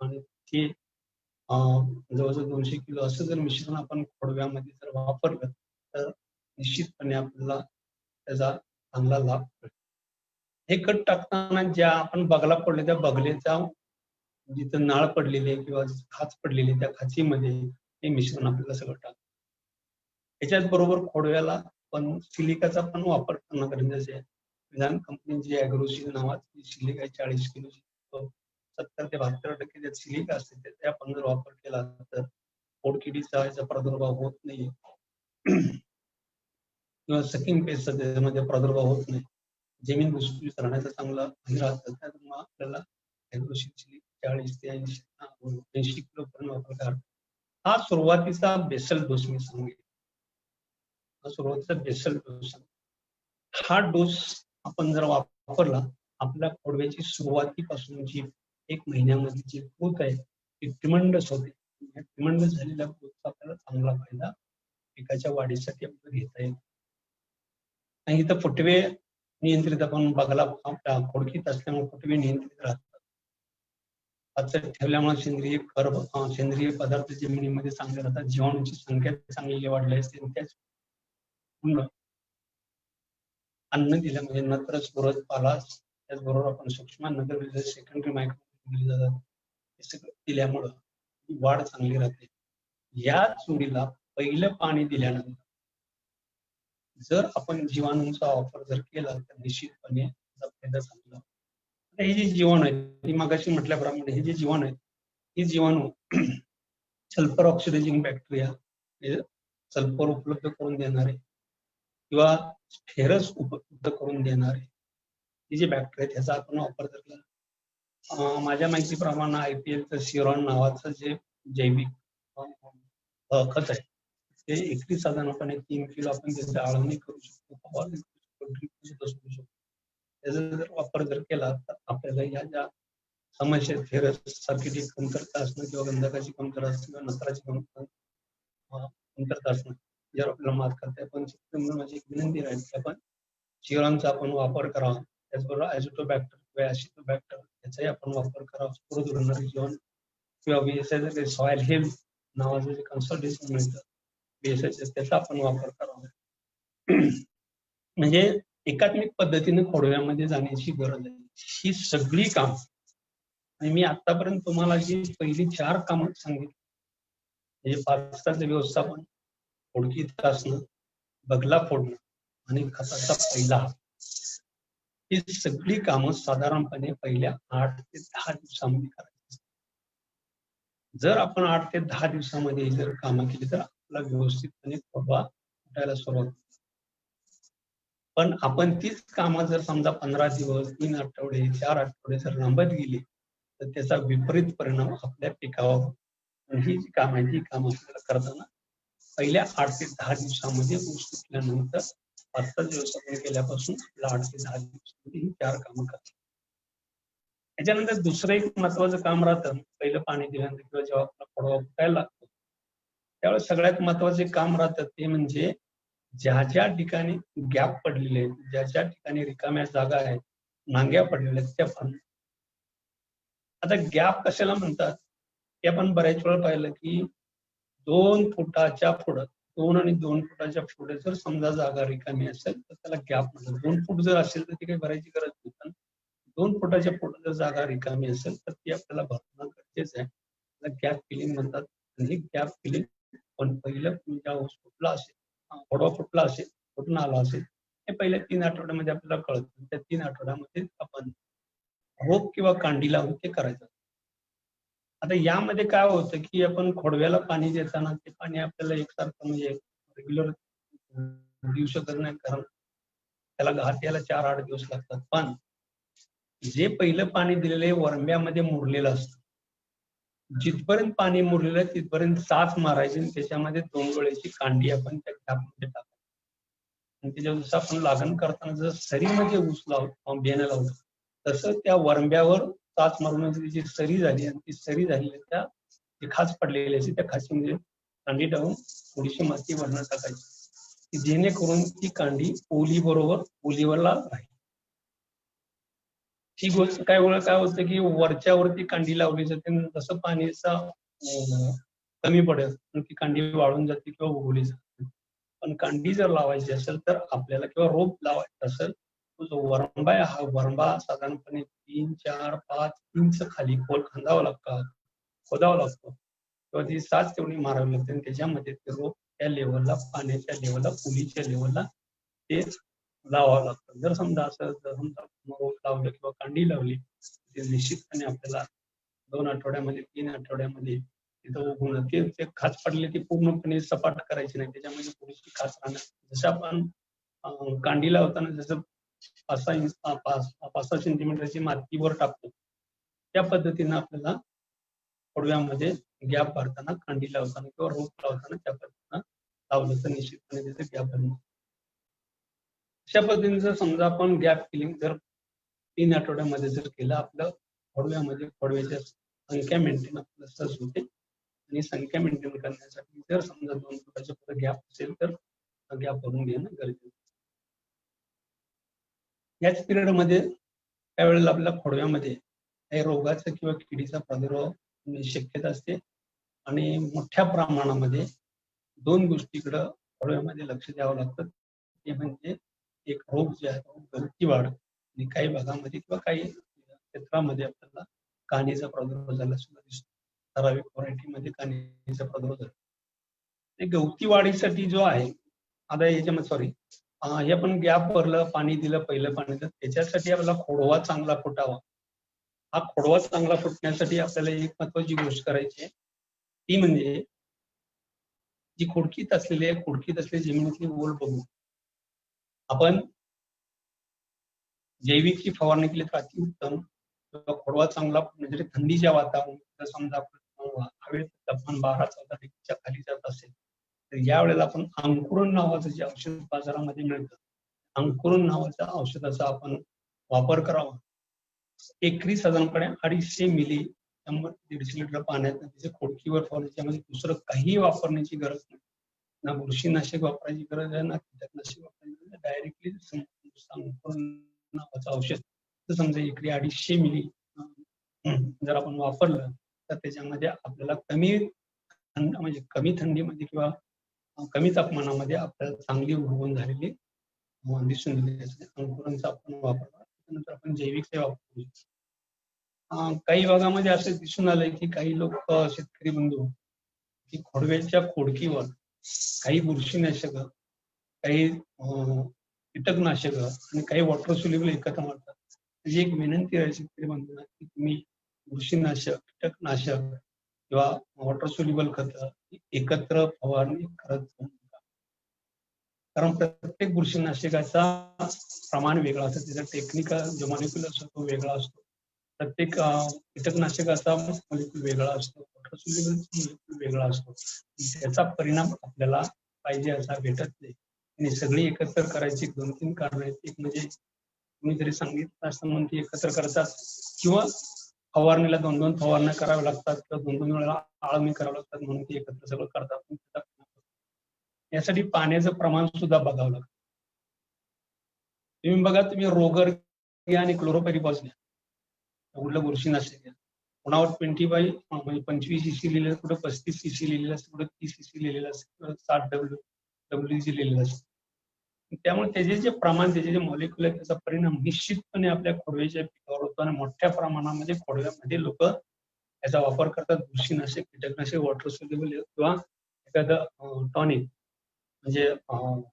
आणि ते जवळजवळ 200 किलो असं जर मिश्रण आपण खोडव्यामध्ये जर वापरलं तर निश्चितपणे आपल्याला त्याचा चांगला लाभ मिळतो. हे खत टाकताना ज्या आपण बगला पडले त्या बगलेचा जिथं नाळ पडलेली आहे किंवा खाच पडलेली त्या खाचीमध्ये हे मिश्रण आपल्याला सगळं टाक. त्याच्याच बरोबर खोडव्याला पण सिलिकाचा पण वापर करणं गरजेचं आहे. विधान कंपनीची ॲग्रोसील नावाची सिलिका 40 किलोची 70 ते 72% त्यात सिलिका असते, त्याचा आपण जर वापर केला तर खोडकिडीचा याचा प्रादुर्भाव होत नाही किंवा सकिंग पेस्टचा त्याच्यामध्ये प्रादुर्भाव होत नाही. जमीन भुसभुशीत राहण्याचा चांगला राहतं. त्यामुळे आपल्याला ॲग्रोसील 40 ते 80 किलो पर्यंत वापर करा. हा सुरुवातीचा बेसल डोस मी सांगेन. हा सुरुवातीचा बेसल डोस. हा डोस आपण जर वापरला, आपल्या खोडव्याची सुरुवातीपासून जी 1 महिन्यामध्ये जी ग्रोथ आहे ती ट्रिमंडस होते. ट्रिमंडस झालेल्या ग्रोथचा आपल्याला चांगला फायदा पिकाच्या वाढीसाठी आपल्याला घेता येईल. आणि इथं फुटवे नियंत्रित आपण बघायला आपल्या खोडकीत असल्यामुळे फुटवे नियंत्रित राहतात. पाचट ठेवल्यामुळे सेंद्रिय पदार्थ जमिनीमध्ये चांगले राहतात, जीवाणूंची संख्या चांगली वाढली असते. त्याच अन्न दिल्यामुळे नत्र स्फुरद पाला, त्याचबरोबर आपण सूक्ष्म नत्र सेकंडरी मायक्रो दिले जातात, हे सगळं दिल्यामुळं वाढ चांगली राहते. या जोडीला पहिलं पाणी दिल्यानंतर जर आपण जीवाणूंचा वापर जर केला तर निश्चितपणे त्याचा फायदा चांगला. आता हे जे जीवाणू आहेत, मी मगाशी म्हटल्याप्रमाणे हे जे जीवाणू आहेत, ही जीवाणू सल्फर ऑक्सिडायझिंग बॅक्टेरिया हे सल्फर उपलब्ध करून देणारे किंवा फेरस उपलब्ध करून देणारे हे जे बॅक्टेरिया आहेत ह्याचा आपण वापर जर केला, माझ्या माहितीप्रमाणे IPL सिरॉन नावाचं जे जैविक खत आहे ते एकरी साधारणपणे 3 किलो आपण त्याची आळवणी करू शकतो, फवारणी करू शकतो. त्याचा जर वापर जर केला तर आपल्याला ह्या ज्या समस्या फेरस सारखी कमतरता असणं किंवा गंधकाची कमतरता असणं किंवा नत्राची कमतरता असणं जर आपल्याला मात करता पण माझी एक विनंती राहील की आपण शिरांचा आपण वापर करावा. त्याचबरोबर ॲझोटोबॅक्टर किंवा ॲसिटोबॅक्टर याचाही आपण वापर करावा. स्फुरद जीवन किंवा BSI सॉइल हेल्थ नावाचं जे कन्सल्टेशन मिळतं BSI त्याचा आपण वापर करावा. म्हणजे एकात्मिक पद्धतीने खोडव्यामध्ये जाण्याची गरज आहे. ही सगळी काम आणि मी आतापर्यंत तुम्हाला जी पहिली 4 कामं सांगितली म्हणजे पावसाचं व्यवस्थापन, खोडकीत असणं, बगला फोडणं आणि खताचा पहिला हात, ही सगळी कामं साधारणपणे पहिल्या 8 ते 10 दिवसामध्ये करायची. जर आपण 8 ते 10 दिवसामध्ये जर कामं केली तर आपला व्यवस्थितपणे खोडवा फुटायला सुरुवात होते. पण आपण तीच कामं जर समजा 15 दिवस, 3 आठवडे, 4 आठवडे जर लांबत गेली तर त्याचा विपरीत परिणाम आपल्या पिकावर. ही जी कामं आहे ती कामं आपल्याला करताना पहिल्या 8 ते 10 दिवसामध्ये ऊस तुटल्यानंतर पाचचा व्यवस्थापन केल्यापासून आपल्याला 8 ते 10 दिवसामध्ये ही 4 कामं करतात. त्याच्यानंतर दुसरं एक महत्वाचं काम राहतं, पहिलं पाणी दिल्यानंतर किंवा जेव्हा आपला खोडवा फुटायला लागतो त्यावेळेस सगळ्यात महत्वाचे काम राहतं ते म्हणजे ज्या ज्या ठिकाणी गॅप पडलेले आहेत, ज्या ज्या ठिकाणी रिकाम्या जागा आहेत, नांग्या पडलेल्या आहेत त्या भरणं. आता गॅप कशाला म्हणतात ते आपण बऱ्याच वेळा पाहिलं की 2 फुटाच्या पुढं 2 आणि 2 फुटाच्या पुढे जर समजा जागा रिकामी असेल तर त्याला गॅप म्हणतात. 2 फूट जर असेल तर ती काही भरायची गरज नाही. पण 2 फुटाच्या पुढे जर जागा रिकामी असेल तर ती आपल्याला भरणं गरजेचं आहे. त्याला गॅप फिलिंग म्हणतात. आणि गॅप फिलिंग पण पहिलं ज्या ऊस फुटला असेल, खोडवा फुटला असेल, फुटून आला असेल, हे पहिल्या 3 आठवड्यामध्ये आपल्याला कळतं. त्या 3 आठवड्यामध्ये आपण रोप किंवा कांडी लावून ते करायचं. आता यामध्ये काय होतं की आपण खोडव्याला पाणी देताना ते पाणी आपल्याला एकसारखं म्हणजे रेग्युलर देऊ शकत नाही, कारण त्याला घात यायला 4-8 दिवस लागतात. पण जे पहिलं पाणी दिलेलं वरंब्यामध्ये मुरलेलं असतं, जिथपर्यंत पाणी मुरलेलं आहे तिथपर्यंत साच मारायची आणि त्याच्यामध्ये 2 वेळेची कांडी आपण त्या गॅपमध्ये टाकायची. आणि त्याच्या जसं आपण लागण करताना जर सरीमध्ये ऊस लावतो बियाणं लावतो तसं त्या वरंब्यावर साच मारून जी सरी झाली आणि ती सरी झालेली त्या खाच पडलेली असते त्या खाचीमध्ये कांडी टाकून थोडीशी माती वरनं टाकायची जेणेकरून ती कांडी ओलीवरला राहील. ही गोष्ट काय होतं की वरच्यावरती कांडी लावली जाते, जसं पाणीचा कमी पडेल ती कांडी वाळून जाते किंवा उगवली जाते. पण कांडी जर लावायची असेल तर आपल्याला किंवा रोप लावायचा असेल तो जो वरंबा आहे हा वरंबा साधारणपणे 3, 4, 5 इंच खाली खोल खोदावा लागतो किंवा ती साच तेवढी मारावी लागते आणि त्याच्यामध्ये ते रोप त्या लेवलला, पाण्याच्या लेवलला, खोलीच्या लेवलला ते लावावं लागतं. जर समजा रोप लावलं किंवा कांडी लावली ते निश्चितपणे आपल्याला 2 आठवड्यामध्ये 3 आठवड्यामध्ये तिथं उगवणं. ते खाच पडले ती पूर्णपणे सपाट करायची नाही, त्याच्यामध्ये थोडीशी खाच राहणार. जसं आपण कांडी लावताना जसं 5-6 सेंटीमीटरची मातीवर टाकतो त्या पद्धतीनं आपल्याला खोडव्यामध्ये गॅप भरताना, कांडी लावताना किंवा रोप लावताना त्या पद्धतीनं लावलं तर निश्चितपणे त्याचं गॅप भरणं. अशा पद्धतीने जर समजा आपण गॅप फिलिंग जर 3 आठवड्यामध्ये जर केलं आपलं खोडव्याच्या संख्या मेंटेन आपल्याला सहज होते. आणि संख्या मेंटेन करण्यासाठी जर समजा 2 फुटाच्या पुढे गॅप असेल तर गॅप भरून घेणं गरजेचं. याच पिरियडमध्ये त्यावेळेला आपल्या खोडव्यामध्ये काही रोगाचा किंवा किडीचा प्रादुर्भाव होण्याची शक्यता असते आणि मोठ्या प्रमाणामध्ये 2 गोष्टीकडे खोडव्यामध्ये लक्ष द्यावं लागतं. ते म्हणजे एक रोग जे आहे गवती वाढ आणि काही भागामध्ये किंवा काही क्षेत्रामध्ये आपल्याला कांडीचा प्रादुर्भाव झाला सुद्धा दिसतो. ठराविक व्हरायटीमध्ये कांडीचा प्रादुर्भाव झाला. गवती वाढीसाठी जो आहे आता याच्यामध्ये हे आपण गॅप भरलं, पाणी दिलं, पहिलं पाणी दिलं, त्याच्यासाठी आपल्याला खोडवा चांगला फुटावा. हा खोडवा चांगला फुटण्यासाठी आपल्याला एक महत्वाची गोष्ट करायची आहे, ती म्हणजे जी खुडकीत असलेली आहे, खुडकीत असलेली जमिनीतली ओल बघू. आपण जैविकची फवारणी केली तर अतिउत्तम. खोडवा चांगला म्हणजे थंडीच्या वातावरणात समजा हवेत तापमान 12-14 डिग्रीच्या खाली जात असेल, तर यावेळेला आपण अंकुरण नावाचं जे औषध बाजारामध्ये मिळतं, अंकुरण नावाच्या औषधाचा आपण वापर करावा. एकरी साधारणपणे 250 मिली 100-150 लिटर पाण्यात त्याच्या खोडकीवर फवारणी, त्यामध्ये दुसरं काही वापरण्याची गरज नाही. ना बुरशीनाशक वापरायची गरज आहे, ना कीटकनाशक वापरायची गरज आहे. डायरेक्टली अंकुरण नावाचं औषध तर समजा एकरी 250 मिली जर आपण वापरलं तर त्याच्यामध्ये आपल्याला म्हणजे कमी थंडीमध्ये किंवा कमी तापमानामध्ये आपल्याला चांगली उगवण झालेली दिसून येते. अंकुरणचा आपण वापर त्यानंतर आपण जैविक वापरू. काही भागामध्ये असं दिसून आलंय की काही लोक शेतकरी बंधू की खोडव्याच्या खोडकीवर काही बुरशीनाशक, काही कीटकनाशक आणि काही वॉटर सोल्युबल एकत्र मारतात. म्हणजे एक विनंती आहे शेतकरी बंधूंना की तुम्ही बुरशीनाशक, कीटकनाशक किंवा वॉटर सोल्युबल खत एकत्र फवारणी करत जाऊ नका. कारण प्रत्येक बुरशीनाशकाचा प्रमाण वेगळा असतो, त्याचा टेक्निकल जो मॉलिक्यूल असतो तो वेगळा असतो. प्रत्येक कीटकनाशकाचा मॉलिक्यूल वेगळा असतो, वॉटर सोल्युबल मॉलिक्यूल वेगळा असतो. त्याचा परिणाम आपल्याला पाहिजे असा भेटत नाही. आणि सगळी एकत्र करायची 2-3 कारणं आहेत. एक म्हणजे तुम्ही जरी सांगितलं असतं म्हणून ती एकत्र करतात किंवा फवारणीला 2-2 फवारण्या कराव्या लागतात किंवा 2-2 वेळा आळवणी कराव्या लागतात म्हणून ती एकत्र सगळं करतात. यासाठी पाण्याचं प्रमाण सुद्धा बघावं लागतं. तुम्ही बघा, तुम्ही रोगर घ्या आणि क्लोरोपेरिफॉस घ्या, कुठलं बुरशीनाशक घ्या, कोणावर 25 म्हणजे 25 सीसी लिहिलेलं, कुठं 35 सीसी लिहिलेलं असतं, कुठं 30 सीसी लिहिलेलं असतं, 60 WG लिहिलेलं असतं. त्यामुळे त्याचे जे प्रमाण, त्याचे जे मॉलिक्युल आहे, त्याचा परिणाम निश्चितपणे आपल्या खोडव्याच्या पिकावर होतो आणि मोठ्या प्रमाणामध्ये खोडव्यामध्ये लोक याचा वापर करतात. बुरशीनाशक, कीटकनाशक, वॉटर सोल्युबल किंवा एखादं टॉनिक म्हणजे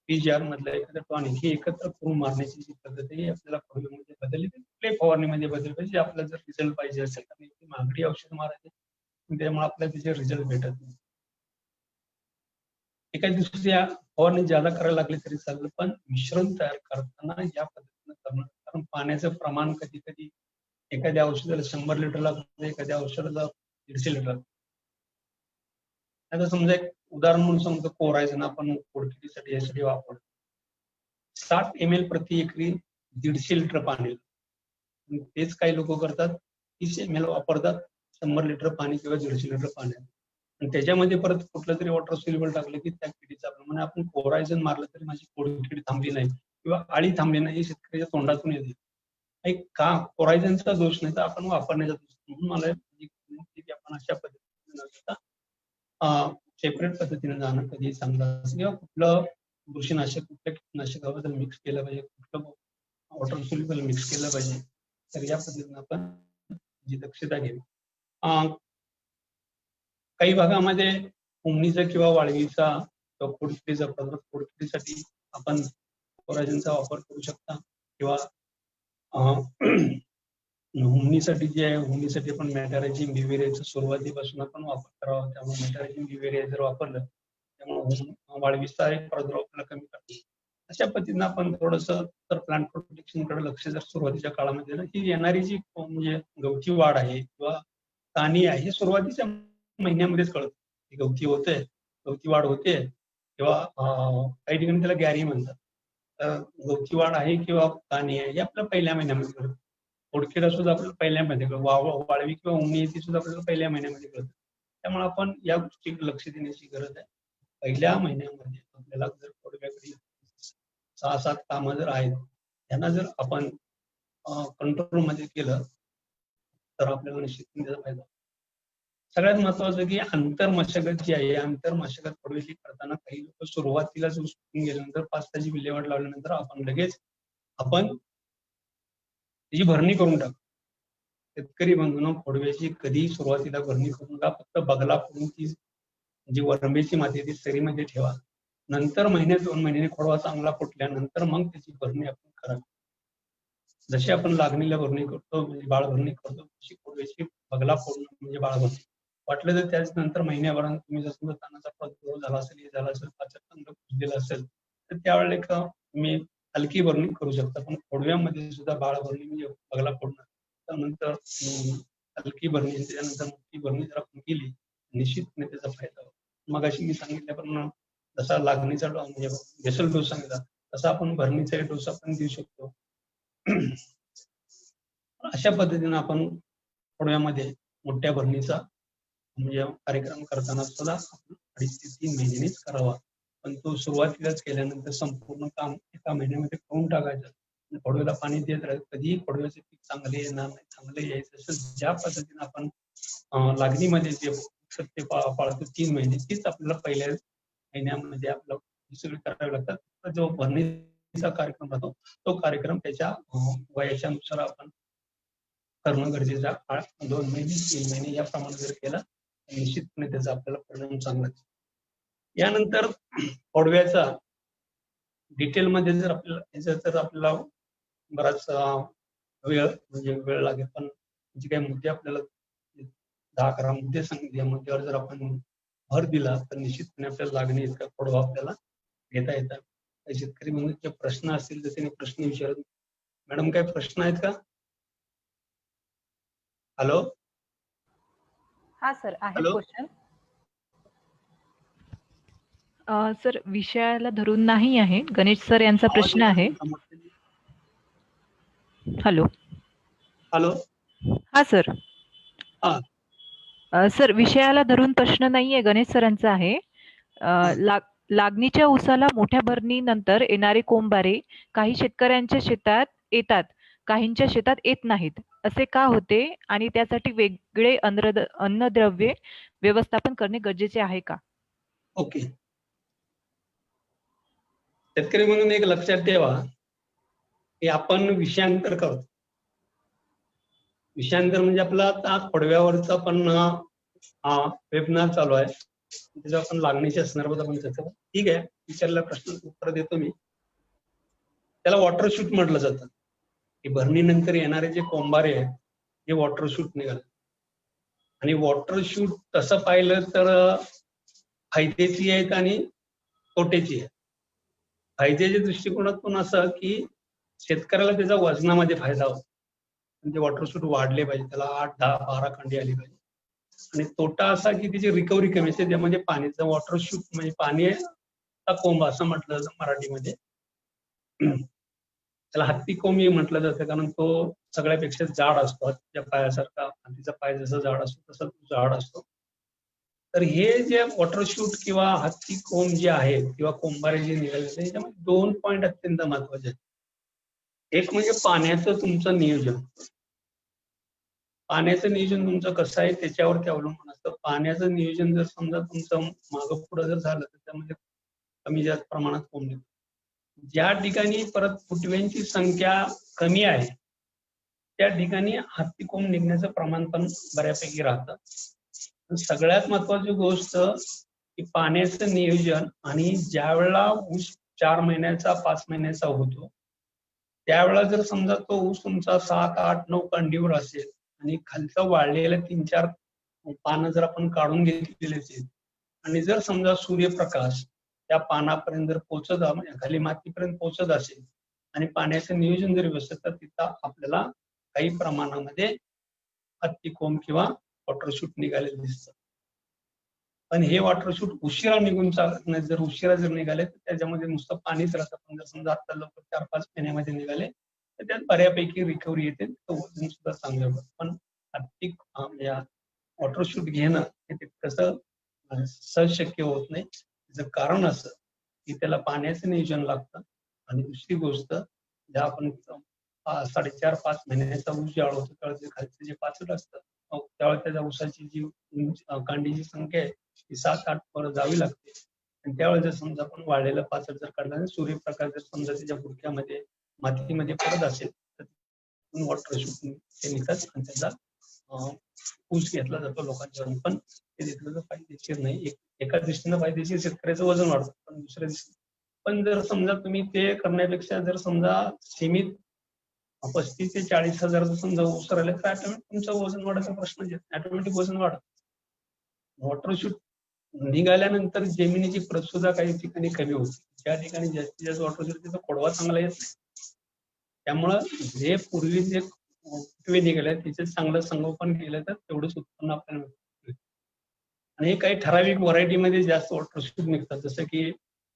PGR मधलं एखादं टॉनिक हे एकत्र करून मारण्याची जी पद्धत आहे आपल्याला खोडव्यामध्ये बदलली पाहिजे, फवारणीमध्ये बदलली पाहिजे. आपल्याला जर रिझल्ट पाहिजे असेल तर महागडी औषध मारायचे, त्यामुळे आपल्याला त्याचे रिझल्ट भेटत नाही. एका दुसऱ्या फवारणी ज्यादा करायला लागली तरी चालेल, पण मिश्रण तयार करताना या पद्धतीनं करणं. कारण पाण्याचं प्रमाण कधी कधी एखाद्या औषधाला 100 लिटर लागतं, एखाद्या औषधाला 150 लिटर. आता समजा एक उदाहरण म्हणून सांगतो, कोरायझन आपण खोडकिडीसाठी यासाठी वापरतो. 60 ml प्रति एकरी 150 लिटर पाणी. तेच काही लोक करतात, 30 ml वापरतात 100 लिटर पाणी किंवा 150 लिटर पाण्यात. आणि त्याच्यामध्ये परत कुठलं तरी वॉटर सोल्युबल टाकलं की त्या किडीचा प्रमाणे आपण कोरायझन मारलं तरी माझी खोडकिडी थांबली नाही किंवा आळी थांबली नाही, हे शेतकऱ्याच्या तोंडातून येते. एक का कोरायझनचा दोष नाही तर आपण वापरण्याचा दोष. म्हणून मला आपण अशा पद्धतीने सेपरेट पद्धतीने जाणं कधी चांगलं असं, किंवा कुठलं बुरशीनाशक कुठल्या कीटकनाशकाबद्दल मिक्स केलं पाहिजे, कुठलं वॉटर सोल्युबल मिक्स केलं पाहिजे, तर या पद्धतीने आपण जी दक्षता घ्यावी. काही भागामध्ये उमणीचा किंवा वाळवीचा किंवा खोडकिडीचा प्रकार, खोडकिडीसाठी आपण कोरायझनचा वापर करू शकता किंवा उमणीसाठी जे आहे, उमणीसाठी आपण मेटारायझिंग बिव्हेरियाचा सुरुवातीपासून आपण वापर करावा. त्यामुळे मेटारायझिंग बिव्हेरिया जर वापरलं त्यामुळे वाळवीचा एक प्रादुर्भाव आपल्याला कमी करतो. अशा पद्धतीनं आपण थोडंसं तर प्लांट प्रोटेक्शनकडे लक्ष जर सुरुवातीच्या काळामध्ये दिलं, ही येणारी जी म्हणजे गवती वाढ आहे किंवा ताणी आहे, हे सुरुवातीच्या महिन्यामध्येच कळतं की गवती होते, गवती वाढ होते किंवा काही ठिकाणी त्याला गॅरी म्हणतात. गवती वाढ आहे किंवा ताणी आहे हे आपल्याला पहिल्या महिन्यामध्ये कळतं. खोडकिडा सुद्धा आपल्याला पहिल्या महिन्यामध्ये कळतं, वाळवी किंवा उमणी ती सुद्धा आपल्याला पहिल्या महिन्यामध्ये कळतं. त्यामुळे आपण या गोष्टीकडे लक्ष देण्याची गरज आहे. पहिल्या महिन्यामध्ये आपल्याला जर खोडव्याकडे 6-7 कामं जर आहेत, त्यांना जर आपण कंट्रोल मध्ये केलं तर आपल्याला निश्चित त्याचा फायदा. सगळ्यात महत्वाचं की आंतर मशागत जी आहे, आंतर मशागत खोडव्याची करताना काही लोक सुरुवातीला गेल्यानंतर 5 ताची विल्हेवाट लावल्यानंतर आपण लगेच त्याची भरणी करून टाकू. शेतकरी बंधूंनो, खोडव्याची कधी सुरुवातीला भरणी करू नका. फक्त बगला करून ती जी वरंबीची माती ती सरीमध्ये ठेवा. नंतर महिने 2 महिन्याने खोडवा चांगला फुटल्यानंतर मग त्याची भरणी आपण करावी. जशी आपण लागणीला भरणी करतो म्हणजे बाळ भरणी करतो तशी खोडव्याची बगला फोडणं म्हणजे बाळ भरणी. वाटलं तर त्याच नंतर महिन्याभरात तुम्ही जसं तानाचा प्रादुर्भाव झाला असेल, हे झाला असेल, पाचक तंत्र कुजलेलं असेल तर त्यावेळेला एक तुम्ही हलकी भरणी करू शकता. पण खोडव्यामध्ये सुद्धा बाळ भरणी म्हणजे बगला फोडणं, त्यानंतर हलकी भरणी, त्यानंतर मोठी भरणी जर आपण केली निश्चितपणे त्याचा फायदा होतो. मगाशी मी सांगितल्याप्रमाणे जसा लागणीचा म्हणजे बेसल डोस सांगितला तसा आपण भरणीचा डोस आपण देऊ शकतो. अशा पद्धतीने आपण खोडव्यामध्ये मोठ्या भरणीचा म्हणजे कार्यक्रम करताना सुद्धा 2.5 ते 3 महिन्यांनीच करावा. पण तो सुरुवातीलाच केल्यानंतर संपूर्ण काम एका महिन्यामध्ये करून टाकायचं. खोडव्याला पाणी देत राहायचं. कधीही खोडव्याचे पीक चांगले येणार नाही, चांगले यायचं असेल ज्या पद्धतीने आपण लागणीमध्ये जे सत्य पाळतो 3 महिने, तीच आपल्याला पहिल्या महिन्यामध्ये आपलं सगळं करावे लागतात. जो भरणीचा कार्यक्रम राहतो तो कार्यक्रम त्याच्या वयाच्या नुसार आपण करणं गरजेचं आहे. 2 महिने 3 महिने याप्रमाणे जर केला निश्चितपणे त्याचा आपल्याला परिणाम चांगला. यानंतर खोडव्याचा डिटेलमध्ये जर आपल्याला याचा तर आपल्याला बराच वेळ लागेल. पण जे काही मुद्दे आपल्याला 10-11 मुद्दे सांगितले, या मुद्द्यावर जर आपण भर दिला तर निश्चितपणे आपल्याला लागणे इतका खोडवा आपल्याला घेता येतात. शेतकरी म्हणून जे प्रश्न असतील तर त्यांनी प्रश्न विचारत. मॅडम काही प्रश्न आहेत का? हॅलो. हा सर, आहे हॅलो. क्वेश्चन. सर विषयाला धरून नाही आहे, गणेश सर यांचा प्रश्न आहे. हॅलो. हॅलो. हा सर. हा सर विषयाला धरून प्रश्न नाहीये, गणेश सरांचा आहे. लागणीच्या ऊसाला मोठ्या भरणीनंतर येणारे कोंबारे काही शेतकऱ्यांच्या शेतात येतात, काहींच्या शेतात येत नाहीत. असे का होते आणि त्यासाठी वेगळे अन्नद्रव्य व्यवस्थापन करणे गरजेचे आहे का? ओके. शेतकरी म्हणून एक लक्षात ठेवा की आपण विषयांतर करतो. विषयांतर म्हणजे आपला आता खोडव्यावरचा पण वेबिनार चालू आहे. त्याचं आपण लागणीच्या संदर्भात आपण चर्चा करू. ठीक आहे, विचारलेल्या प्रश्नाचं उत्तर देतो मी. त्याला वॉटर शूट म्हटलं जातं. की भरणीनंतर येणारे जे कोंबारे आहेत हे वॉटर शूट निघाले. आणि वॉटर शूट तसं पाहिलं तर फायद्याची आहेत आणि तोट्याची आहेत. फायद्याच्या दृष्टिकोनातून असं की शेतकऱ्याला त्याचा वजनामध्ये फायदा होतो. म्हणजे वॉटर शूट वाढले पाहिजे, त्याला 8, 10, 12 कांडी आली पाहिजे. आणि तोटा असा की त्याची रिकव्हरी कमी असते. त्यामध्ये पाण्याचं वॉटर शूट म्हणजे पाणी कोंब असं म्हटलं जातं मराठीमध्ये. त्याला हत्ती कोंब म्हटलं जातं कारण तो सगळ्यापेक्षा जाड असतो. हत्तीच्या पायासारखा, हत्तीचा पाय जसा जाड असतो तसा तो जाड असतो. तर हे जे वॉटर शूट किंवा हत्ती कोंब जे आहे किंवा कोंबारे जे निघाले त्याच्यामध्ये 2 पॉईंट अत्यंत महत्वाचे आहेत. एक म्हणजे पाण्याचं तुमचं नियोजन. पाण्याचं नियोजन तुमचं कसं आहे त्याच्यावरती अवलंबून असतं. पाण्याचं नियोजन जर समजा तुमचं मागं पुढं जर झालं तर त्यामध्ये कमी जास्त प्रमाणात कोंब निघतो. ज्या ठिकाणी परत फुटव्यांची संख्या कमी आहे त्या ठिकाणी हत्ती कोंब निघण्याचं प्रमाण पण बऱ्यापैकी राहतं. सगळ्यात महत्वाची गोष्ट की पाण्याचं नियोजन. आणि ज्या वेळेला ऊस 4 महिन्याचा 5 महिन्याचा होतो त्यावेळेला जर समजा तो ऊस तुमचा 7, 8, 9 कांडीवर असेल आणि खालचा वाळलेला 3-4 पानं जर आपण काढून घेतलेले असेल आणि जर समजा सूर्यप्रकाश त्या पानापर्यंत जर पोहोचत खाली मातीपर्यंत पोहोचत असेल आणि पाण्याचं नियोजन जर व्यवस्थित तर तिथं आपल्याला काही प्रमाणामध्ये हत्ती कोंब किंवा वॉटर शूट निघालेले दिसतं. पण हे वॉटर शूट उशिरा निघून चालत नाही. जर उशिरा जर निघाले तर त्याच्यामध्ये नुसतं पाणीच राहतं. पण जर समजा आता लवकर 4-5 महिन्यामध्ये निघाले तर त्यात बऱ्यापैकी रिकव्हरी येते, वजन सुद्धा चांगलं होतं. पण हत्ती वॉटर शूट घेणं हे तितकंसं सहज शक्य होत नाही. त्याचं कारण असं की त्याला पाण्याचं नियोजन लागतं. आणि दुसरी गोष्ट ज्या आपण 4.5-5 महिन्याचा ऊस ज्यावेळेला होतो त्यावेळेस खालचं जे पाचट असतं त्यावेळेस त्याच्या ऊसाची जी कांडीची संख्या आहे ती 7-8 वर जावी लागते. आणि त्यावेळेस जर समजा आपण वाळलेलं पाचट जर काढला सूर्यप्रकाश जर समजा त्याच्या बुडक्यामध्ये मातीमध्ये पडत असेल तर वॉटर शूट ते निघतात आणि त्याचा ऊस घेतला जातो लोकांच्याकडून, पण ते तिथलं तर फायदेशीर नाही. एका दृष्टीनं फायदेशीर, शेतकऱ्याचं वजन वाढतं, पण दुसऱ्या दृष्टीने पण जर समजा तुम्ही ते करण्यापेक्षा जर समजा सीमित 35,000 ते 40,000 जर समजा ऊस राहिले तर ऑटोमॅटिक तुमचं वजन वाढायचा प्रश्न येत, ऑटोमॅटिक वजन वाढत. वॉटर शूट निघाल्यानंतर जमिनीची प्रत सुद्धा काही ठिकाणी कमी होते. ज्या ठिकाणी जास्तीत जास्त वॉटर शूट तिथं खोडवा चांगला येत नाही. त्यामुळं जे पूर्वी जे फुटवे निघाले तिचे चांगलं संगोपन केलं तर तेवढंच उत्पन्न आपल्याला मिळतं. आणि काही ठराविक व्हरायटीमध्ये जास्त वॉटर शूट निघतात, जसं की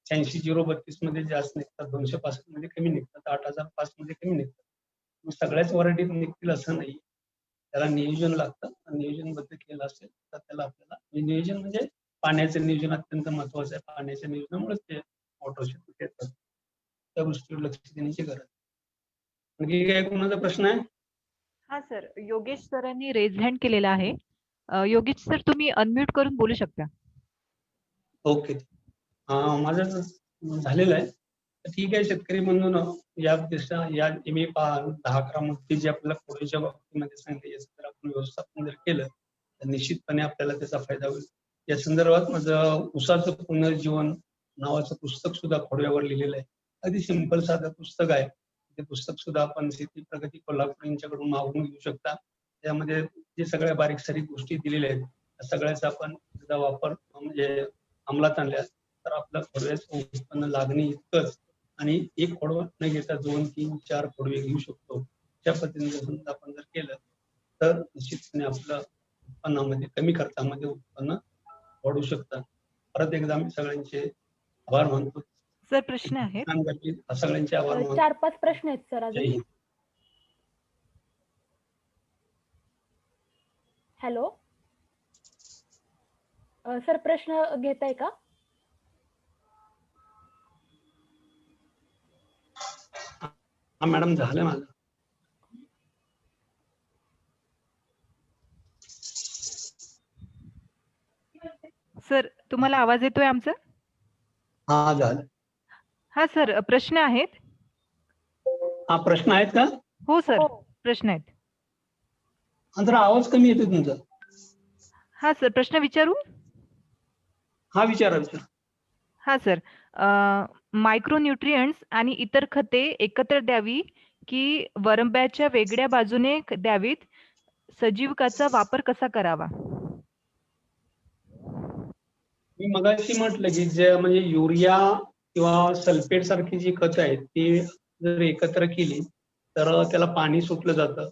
86-032 मध्ये जास्त निघतात, 265 मध्ये कमी निघतात, 8005 मध्ये कमी निघतात. मग सगळ्याच व्हरायटीत निघतील असं नाही. त्याला नियोजन लागतं. नियोजनबद्ध केलं असेल तर त्याला आपल्याला नियोजन म्हणजे पाण्याचं नियोजन अत्यंत महत्वाचं आहे. पाण्याच्या नियोजनामुळे ते वॉटर शूट येतात. त्या गोष्टीवर लक्ष देण्याची गरज आहे. आणखी काय कोणाचा प्रश्न आहे? हा सर, योगेश सरांनी रेज हँड केलेला आहे. योगेश सर, तुम्ही अनम्यूट करून बोलू शकता. ओके. माझं झालेलं आहे. ठीक आहे, शेतकरी बंधूंनो, या 10-11 मुद्दे जे आपल्याला खोडव्याच्या बाबतीमध्ये सांगितले, याचं जर आपण व्यवस्थापन जर केलं तर निश्चितपणे आपल्याला त्याचा फायदा होईल. या संदर्भात माझं ऊसाचं पुनर्जीवन नावाचं पुस्तक सुद्धा खोडव्यावर लिहिलेलं आहे. अगदी सिंपल साधं पुस्तक आहे. ते पुस्तक सुद्धा आपण शेती प्रगती कोल्हापूर यांच्याकडून मागवून घेऊ शकता. त्यामध्ये जे सगळ्या बारीक सारीक गोष्टी दिलेल्या आहेत त्या सगळ्याचा आपण त्याचा वापर म्हणजे अंमलात आणल्या तर आपलं खोडव्याचं उत्पन्न लागणे इतकंच, आणि एक खोडवा न घेता 2, 3, 4 खोडवे घेऊ शकतो. त्या पद्धतीने जर आपण जर केलं तर निश्चितपणे आपलं उत्पन्नामध्ये कमी खर्चामध्ये उत्पन्न वाढू शकतं. परत एकदा मी सगळ्यांचे आभार मानतो. सर, प्रश्न आहे. सगळ्यांचे आभार मानतो. 4-5 प्रश्न आहेत सर जय अजून. हिंद. हॅलो सर, प्रश्न घेताय का? हा मॅडम, झालं माझं. सर, तुम्हाला आवाज येतोय आमचा? हा, झालं. हा सर, प्रश्न आहेत. हा, प्रश्न आहेत का? हो सर, प्रश्न आहेत. जरा आवाज कमी येतो तुमचा. हा सर, प्रश्न विचारू? हा, विचारा. हा सर, मायक्रोन्यूट्रिएंट्स आणि इतर खते एकत्र द्यावी की वरंब्याच्या वेगळ्या बाजूने द्यावीत? सजीवकाचा वापर कसा करावा? मी मगाशी म्हटलं की जे म्हणजे युरिया किंवा सल्फेट सारखी जी खतं आहेत ती जर एकत्र केली तर त्याला पाणी सुटलं जातं.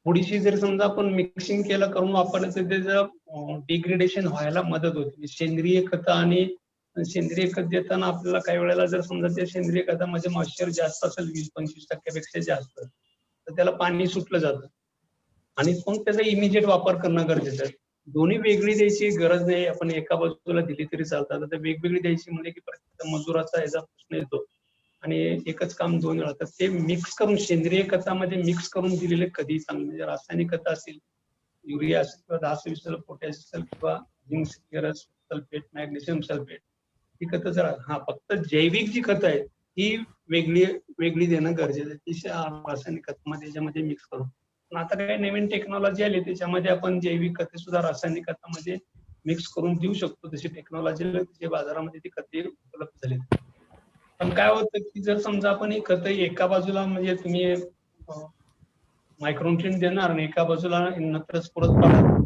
थोडीशी जर समजा आपण मिक्सिंग केलं करून वापरलं तर त्याचं डिग्रेडेशन व्हायला मदत होते. सेंद्रिय खतं आणि सेंद्रिय खत देताना आपल्याला काही वेळेला जर समजा त्या सेंद्रिय खतामध्ये मॉइश्चर जास्त असेल 20-25% पेक्षा जास्त, तर त्याला पाणी सुटलं जातं आणि मग त्याचा इमिजिएट वापर करणं गरजेचं आहे. दोन्ही वेगळी द्यायची गरज नाही. आपण एका बाजूला दिली तरी चालतात. तर वेगवेगळी द्यायची म्हणजे की प्रत्येक मजुराचा याचा प्रश्न येतो आणि एकच काम 2 वेळा. तर ते मिक्स करून सेंद्रिय खतामध्ये मिक्स करून दिलेले कधी चांगले. म्हणजे रासायनिक खतं असतील, युरिया असेल किंवा 10-20 पोटॅश असेल किंवा झिंक सल्फेट, मॅग्नेशियम सल्फेट, ही खतं जर फक्त जैविक जी खतं आहेत ही वेगळी देणं गरजेचं आहे. ती रासायनिक खतामध्ये याच्यामध्ये मिक्स करून. पण आता काही नवीन टेक्नॉलॉजी आली त्याच्यामध्ये आपण जैविक खते सुद्धा रासायनिक खतामध्ये मिक्स करून देऊ शकतो. तशी टेक्नॉलॉजी बाजारामध्ये ती खते उपलब्ध झाली. पण काय होतं की जर समजा आपण ही खतं एका बाजूला म्हणजे तुम्ही मायक्रोन्यूट्रिएंट देणार आणि एका बाजूला नत्रच परत पाडणार,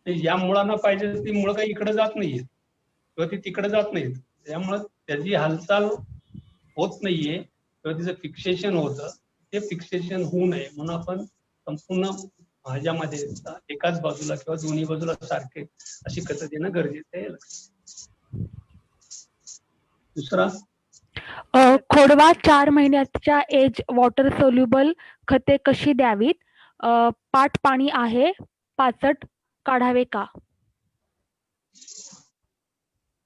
या मुळांना पाहिजे ती मुळं काही इकडे जात नाहीये किंवा ती तिकडे जात नाहीत. त्यामुळे त्याची हालचाल होत नाहीये किंवा तिचं फिक्सेशन होतं. ते फिक्सेशन होऊ नये म्हणून आपण संपूर्ण भाज्यामध्ये एकाच बाजूला किंवा दोन्ही बाजूला सारखे अशी खतं देणं गरजेचं आहे. दुसरा, खोडवा 4 महिन्याच्या एज वॉटर सोल्युबल खते कशी द्यावीत? पाट पाणी आहे, पाचट काढावे का?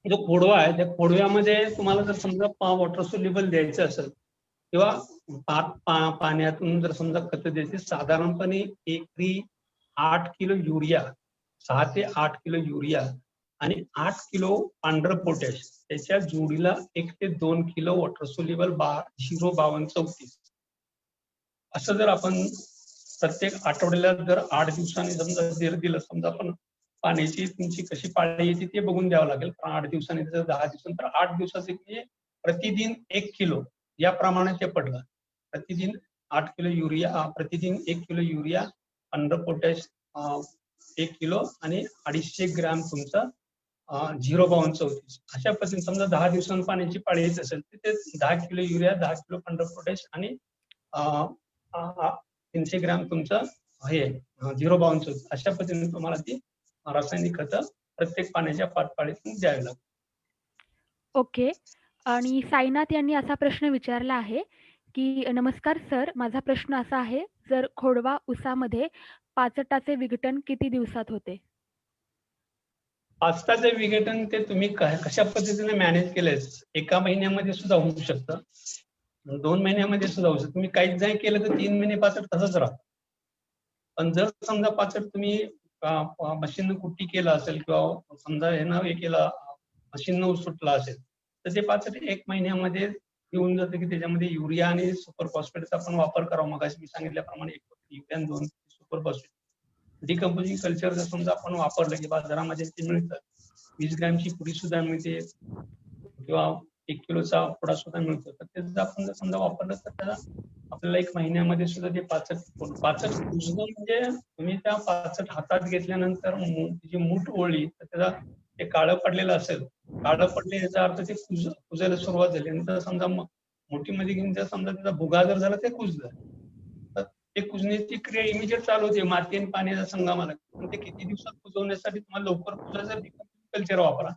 जो खोडवा आहे त्या खोडव्यामध्ये तुम्हाला जर समजा वॉटर सोल्युबल द्यायचं असेल किंवा पाण्यातून जर समजा खतं द्यायची, साधारणपणे एकरी 8 किलो युरिया, 6 ते 8 किलो युरिया आणि 8 किलो पांढरं पोटॅश, त्याच्या जोडीला 1 ते 2 किलो वॉटर सोल्युबल 05234 असं जर आपण प्रत्येक आठवड्याला जर 8 दिवसांनी समजा जर दिलं, समजा आपण पाण्याची तुमची कशी पाळी येते ते बघून द्यावं लागेल. पण 8 दिवसांनी जर 10 दिवसांनी तर 8 दिवसाचे म्हणजे प्रतिदिन 1 किलो या प्रमाणे ते पडलं. प्रतिदिन 8 किलो युरिया, प्रतिदिन 1 किलो युरिया, 15 पोटॅश 1 किलो आणि 250 ग्रॅम तुमचं 0,34 अशा पद्धतीने समजा 10 दिवसांनी पाण्याची पाळी येत असेल तर ते 10 किलो युरिया, 10 किलो 15 पोटॅश आणि 300 ग्रॅम तुमचं हे 0,42 अशा पद्धतीने तुम्हाला ती रासायनिक खतं प्रत्येक पाण्याच्या पाळीतून द्यावी लागतात. ओके. आणि साईनाथ यांनी असा प्रश्न विचारला आहे की नमस्कार सर, माझा प्रश्न असा आहे, जर खोडवा ऊसामध्ये पाचटाचे विघटन किती दिवसात होते? पाचटाचे विघटन ते तुम्ही कशा पद्धतीने मॅनेज केलंय, एका महिन्यामध्ये सुद्धा होऊ शकतं, 2 महिन्यामध्ये सुद्धा होऊ शकतं. तुम्ही काहीच नाही केलं तर 3 महिने पाचट तसंच राहतं. पण जर समजा पाचट तुम्ही मशीननं कुट्टी केलं असेल किंवा समजा हे केलं, मशीननं सुटला असेल तर ते पाचट 1 महिन्यामध्ये येऊन जातं की त्याच्यामध्ये युरिया आणि सुपर फॉस्फेटचा आपण वापर करावा. मगाशी मी सांगितल्याप्रमाणे 1 युरिया आणि 2 सुपर फॉस्फेट. डिकम्पोजिंग कल्चर जर समजा आपण वापरलं की बाजारामध्ये ते मिळतं, 20 ग्रॅमची पुडी सुद्धा मिळते किंवा 1 किलोचा पुडा सुद्धा मिळतो. तर ते जर आपण समजा वापरलं तर त्याला आपल्याला 1 महिन्यामध्ये सुद्धा ते पाचट कुजणं म्हणजे तुम्ही त्या पाचट हातात घेतल्यानंतर जी मूठ ओळली तर त्याला ते काळं पडलेलं असेल, काळं पडले याचा अर्थ ते कुजायला सुरुवात झाली. नंतर समजा मोठीमध्ये घेऊन जर समजा त्याचा भुगा जर झाला ते कुजलं, तर ते कुजण्याची क्रिया इमिजिएट चालू होते माती आणि पाण्याच्या संगमाला. पण ते किती दिवसात कुजवण्यासाठी तुम्हाला लवकर कुजायचं कल्चर वापरा.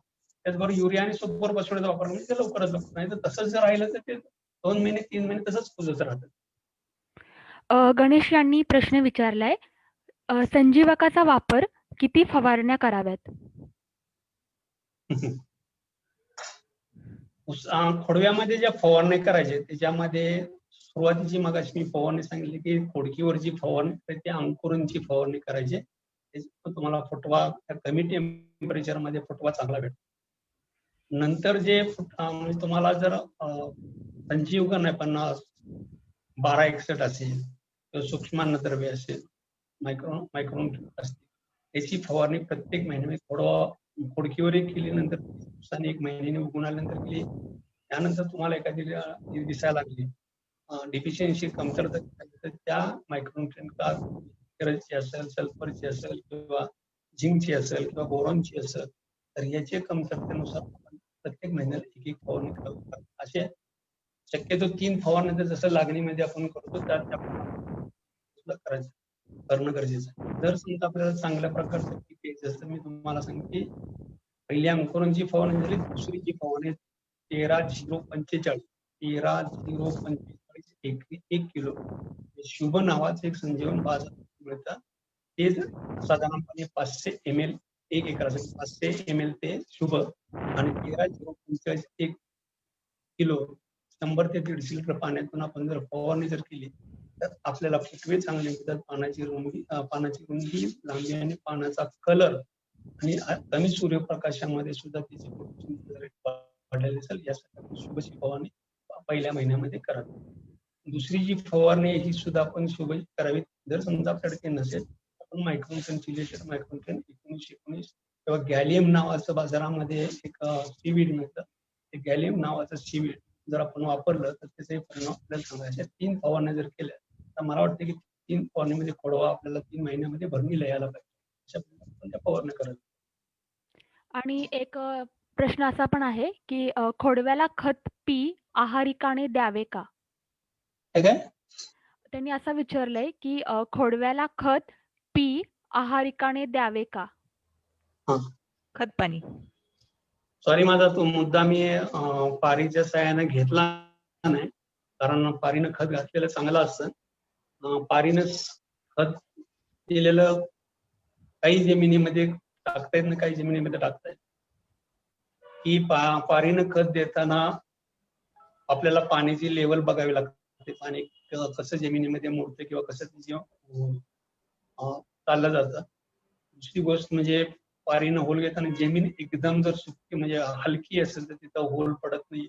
त्याचबरोबर युरिया आणि सुपर फॉस्फेटचा वापर म्हणजे ते लवकरच लागतं. नाही तर तसंच जर राहिलं तर ते 2 महिने 3 महिने तसंच कुजत राहतं. गणेश यांनी प्रश्न विचारलाय, संजीवकाचा वापर किती फवारण्या कराव्यात? खोडव्यामध्ये ज्या फवारणी करायचे त्याच्यामध्ये सुरुवातीची मगाशी मी फवारणी सांगितली की खोडकीवरची फवारणी, ते अंकुरणची फवारणी करायची. तुम्हाला फुटवा कमी टेम्परेचरमध्ये फुटवा चांगला भेटतो. नंतर जे म्हणजे तुम्हाला जर संजीवक नाही पण 1261 असेल किंवा सूक्ष्म अन्नद्रव्य असेल, मायक्रोन असतील, त्याची फवारणी प्रत्येक महिन्यामध्ये खोडकीवर केली, नंतर दिवसांनी 1 महिन्याने उगवून आल्यानंतर केली. त्यानंतर तुम्हाला एखादी दिसायला लागली डिफिशियन्सी कमतरता तर त्या मायक्रोन्यूट्रिएंटची असेल, सल्फरची असेल किंवा झिंकची असेल किंवा बोरॉनची असेल, तर याच्या कमतरतेनुसार आपण प्रत्येक महिन्याला एक फवारणी करावी. असे शक्यतो 3 फवारणी तर जसं लागणीमध्ये आपण करतो त्या करणं गरजेचं आहे. जर समजा आपल्याला चांगल्या प्रकारचं पीक आहे, जसं मी तुम्हाला सांगितलं की पहिली अंकुरांची फवारणी झाली, दुसरीची फवारणी 13,045 1 किलो शुभ नावाचं एक संजीवन बाजारात मिळतं. ते साधारणपणे 500 ml 1 एकरासाठी 500 ml ते शुभ आणि 13,045 1 किलो 100 ते 150 लिटर पाण्यातून आपण जर फवारणी जर केली तर आपल्याला फुटवे चांगले मिळतात. पानाची रुंदी, लांबी आणि पानाचा कलर आणि कमी सूर्यप्रकाशामध्ये सुद्धा त्याची वाढलेली असेल यासाठी शुभची फवारणी पहिल्या महिन्यामध्ये करावी. दुसरी जी फवारणी ही सुद्धा आपण शुभ करावी. जर समजा आपल्याकडे नसेल आपण मायक्रोन्युट्रिएंट 1919 किंवा गॅलियम नावाचं बाजारामध्ये एक सीवीड मिळतं. ते गॅलियम नावाचं सीवीड जर आपण वापरलं तर त्याचे परिणाम आपल्याला सांगायचे. 3 फवारण्या जर केल्या तर मला वाटतं की 3 फवारणीमध्ये खोडवा आपल्याला 3 महिन्यामध्ये भरणीला यायला पाहिजे. अशा प्रकारे आपण त्या फवारण्या कराव्या. आणि एक प्रश्न असा पण आहे की खोडव्याला खत पी आहारिकाने द्यावे का? काय? त्यांनी असं विचारलंय की खोडव्याला खत पी आहारिकाने द्यावे का? खत पाणी. सॉरी, माझा तो मुद्दा मी पारीच्या सहाय्याने घेतला नाही, कारण पारीनं खत घातलेलं चांगलं असतं. पारीनं खत दिलेलं काही जमिनीमध्ये टाकता येत नाही, काही जमिनीमध्ये टाकता येत. की पारीनं खत देताना आपल्याला पाण्याची लेवल बघावी लागते. पाणी कसं जमिनीमध्ये मुरतं किंवा कसं चाललं जातं. दुसरी गोष्ट म्हणजे पारीनं होल घेताना जमीन एकदम जर सुकी म्हणजे हलकी असेल तर तिथं होल पडत नाही.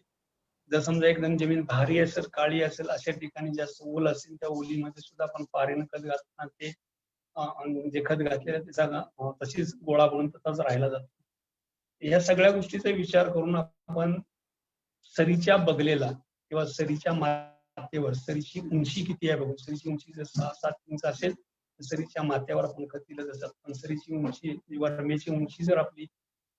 जर समजा एकदम जमीन भारी असेल, काळी असेल, अशा ठिकाणी जास्त ओल असेल, त्या ओलीमध्ये सुद्धा आपण पारीनं खत घालताना ते जे खत घातलेलं त्याचा तशीच गोळा बनून तसाच राहिला जातो. या सगळ्या गोष्टीचा विचार करून आपण सरीच्या बगलेला किंवा सरीच्या माथेवर सरीची उंची किती आहे बघू. सरीची उंची जर 6-7 इंच असेल तर सरीच्या माथ्यावर आपण खत दिलं जातं. पण सरीची उंची वरमेची उंची जर आपली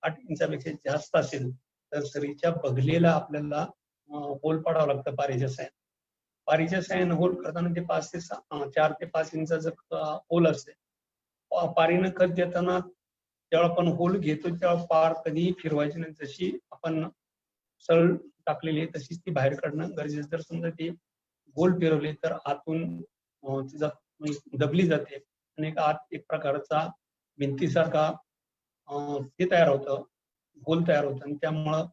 8 इंचापेक्षा जास्त असेल तर सरीच्या बगलेला आपल्याला होल पाडावं लागतं पारीच्या साह्याने. पारीच्या साह्याने होल करताना ते 4 ते 5 इंचाचं होल असते. पारीनं खत देताना जेव्हा आपण होल घेतो तेव्हा पार कधीही फिरवायची नाही. जशी आपण सरळ टाकलेली आहे तशीच ती बाहेर काढणं गरजेचं. जर समजा ती गोल फिरवली तर आतून तिचा दबली जाते आणि आत एक प्रकारचा भिंतीसारखा ते तयार होतं, गोल तयार होतं आणि त्यामुळं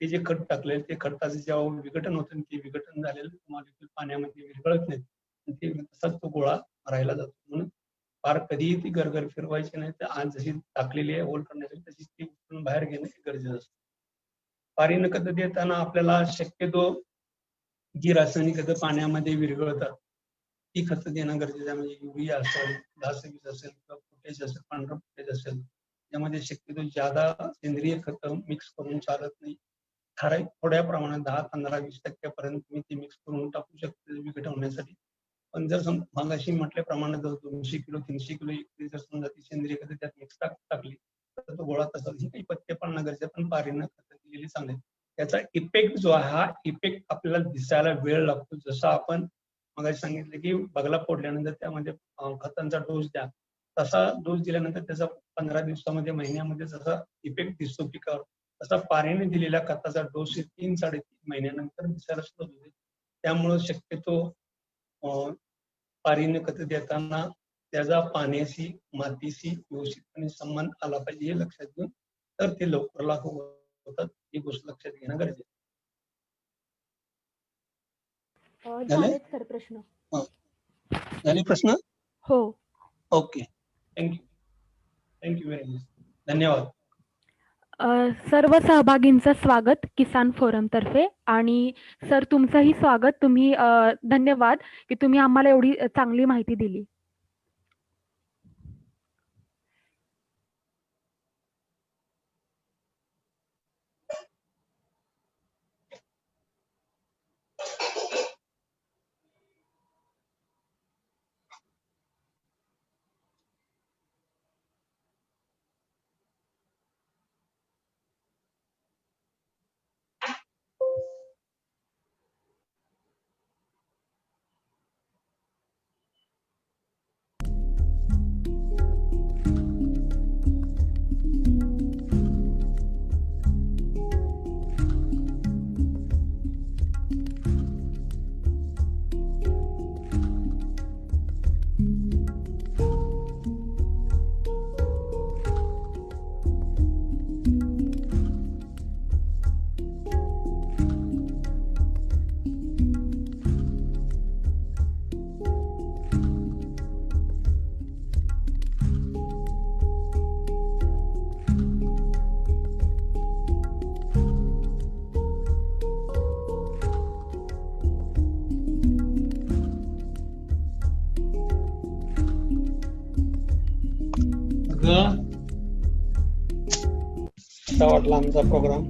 ते जे खत टाकलेलं ते खताचं जेव्हा विघटन होतं ते विघटन झालेलं मॉलिक्यूल पाण्यामध्ये विरघळत नाहीत आणि ते तसाच तो गोळा राहिला जातो. म्हणून फार कधीही ती गरगर फिरवायची नाही. तर आज जशी टाकलेली आहे होल करण्यासाठी तशीच ती उचलून बाहेर घेणं गरजेचं असतं. पारीनं खतं देताना आपल्याला शक्यतो जी रासायनिक खतं पाण्यामध्ये विरघळतात ती खतं देणं गरजेचं आहे. म्हणजे युरिया असेल, 10-20 असेल किंवा पोटॅश असेल, पांढरं पोटॅश असेल, त्यामध्ये शक्यतो ज्यादा सेंद्रिय खतं मिक्स करून चालत नाही. ठराविक थोड्या प्रमाणात 10, 15, 20% तुम्ही ते मिक्स करून टाकू शकता विघटन होण्यासाठी. पण जर मगाशी म्हटल्याप्रमाणे जर 200 किलो 300 किलो एकरी जर समजा ती सेंद्रिय खतं त्यात मिक्स टाकली तर तो गोळा तसा ही काही पथ्य पाळणं गरजेचं. पण पारीनं खतं दिलेली चांगली. त्याचा इफेक्ट जो आहे हा इफेक्ट आपल्याला दिसायला वेळ लागतो. जसं आपण मगाशी सांगितलं की बगला फोडल्यानंतर त्यामध्ये खतांचा डोस द्या, तसा डोस दिल्यानंतर त्याचा 15 दिवसामध्ये महिन्यामध्ये जसा इफेक्ट दिसतो पिकावर तसा पारीने दिलेल्या खताचा डोस 3-3.5 महिन्यानंतर दिसायला सुरुवात होते. त्यामुळं शक्यतो पारीने खत देताना त्याचा पाण्याशी मातीशी व्यवस्थितपणे संबंध आला पाहिजे हे लक्षात घेऊन तर ते लवकर लागू होतात. ही गोष्ट लक्षात घेणं गरजेचं. झालेत सर प्रश्न. झाले प्रश्न? हो. Okay, thank you very much. धन्यवाद. सर्व सहभागींचं स्वागत किसान फोरम तर्फे. आणि सर तुमचंही स्वागत. तुम्ही धन्यवाद की तुम्ही आम्हाला एवढी चांगली माहिती दिली. कसा वाटला आमचा प्रोग्राम?